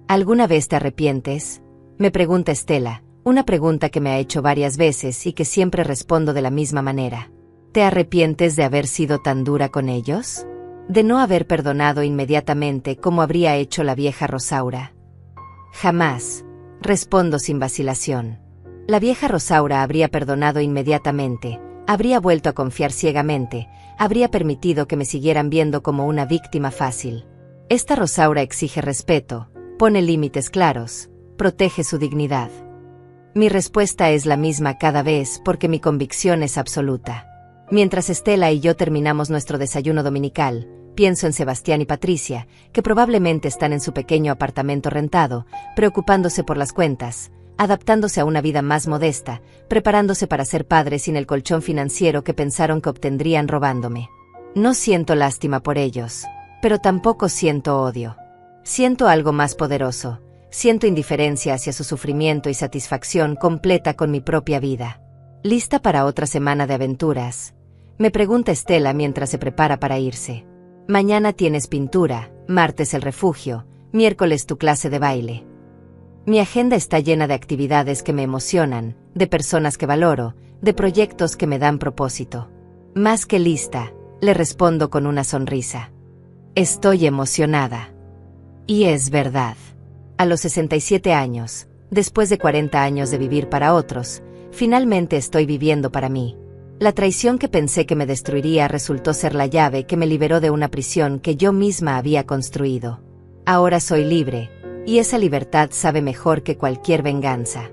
¿Alguna vez te arrepientes?, me pregunta Estela, una pregunta que me ha hecho varias veces y que siempre respondo de la misma manera. ¿Te arrepientes de haber sido tan dura con ellos? ¿De no haber perdonado inmediatamente como habría hecho la vieja Rosaura? Jamás, respondo sin vacilación. La vieja Rosaura habría perdonado inmediatamente, habría vuelto a confiar ciegamente, habría permitido que me siguieran viendo como una víctima fácil. Esta Rosaura exige respeto, pone límites claros, protege su dignidad. Mi respuesta es la misma cada vez porque mi convicción es absoluta. Mientras Estela y yo terminamos nuestro desayuno dominical, pienso en Sebastián y Patricia, que probablemente están en su pequeño apartamento rentado, preocupándose por las cuentas, adaptándose a una vida más modesta, preparándose para ser padres sin el colchón financiero que pensaron que obtendrían robándome. No siento lástima por ellos, pero tampoco siento odio. Siento algo más poderoso. Siento indiferencia hacia su sufrimiento y satisfacción completa con mi propia vida. ¿Lista para otra semana de aventuras?, me pregunta Estela mientras se prepara para irse. Mañana tienes pintura, martes el refugio, miércoles tu clase de baile. Mi agenda está llena de actividades que me emocionan, de personas que valoro, de proyectos que me dan propósito. Más que lista, le respondo con una sonrisa. Estoy emocionada. Y es verdad. A los 67 años, después de 40 años de vivir para otros, finalmente estoy viviendo para mí. La traición que pensé que me destruiría resultó ser la llave que me liberó de una prisión que yo misma había construido. Ahora soy libre, y esa libertad sabe mejor que cualquier venganza.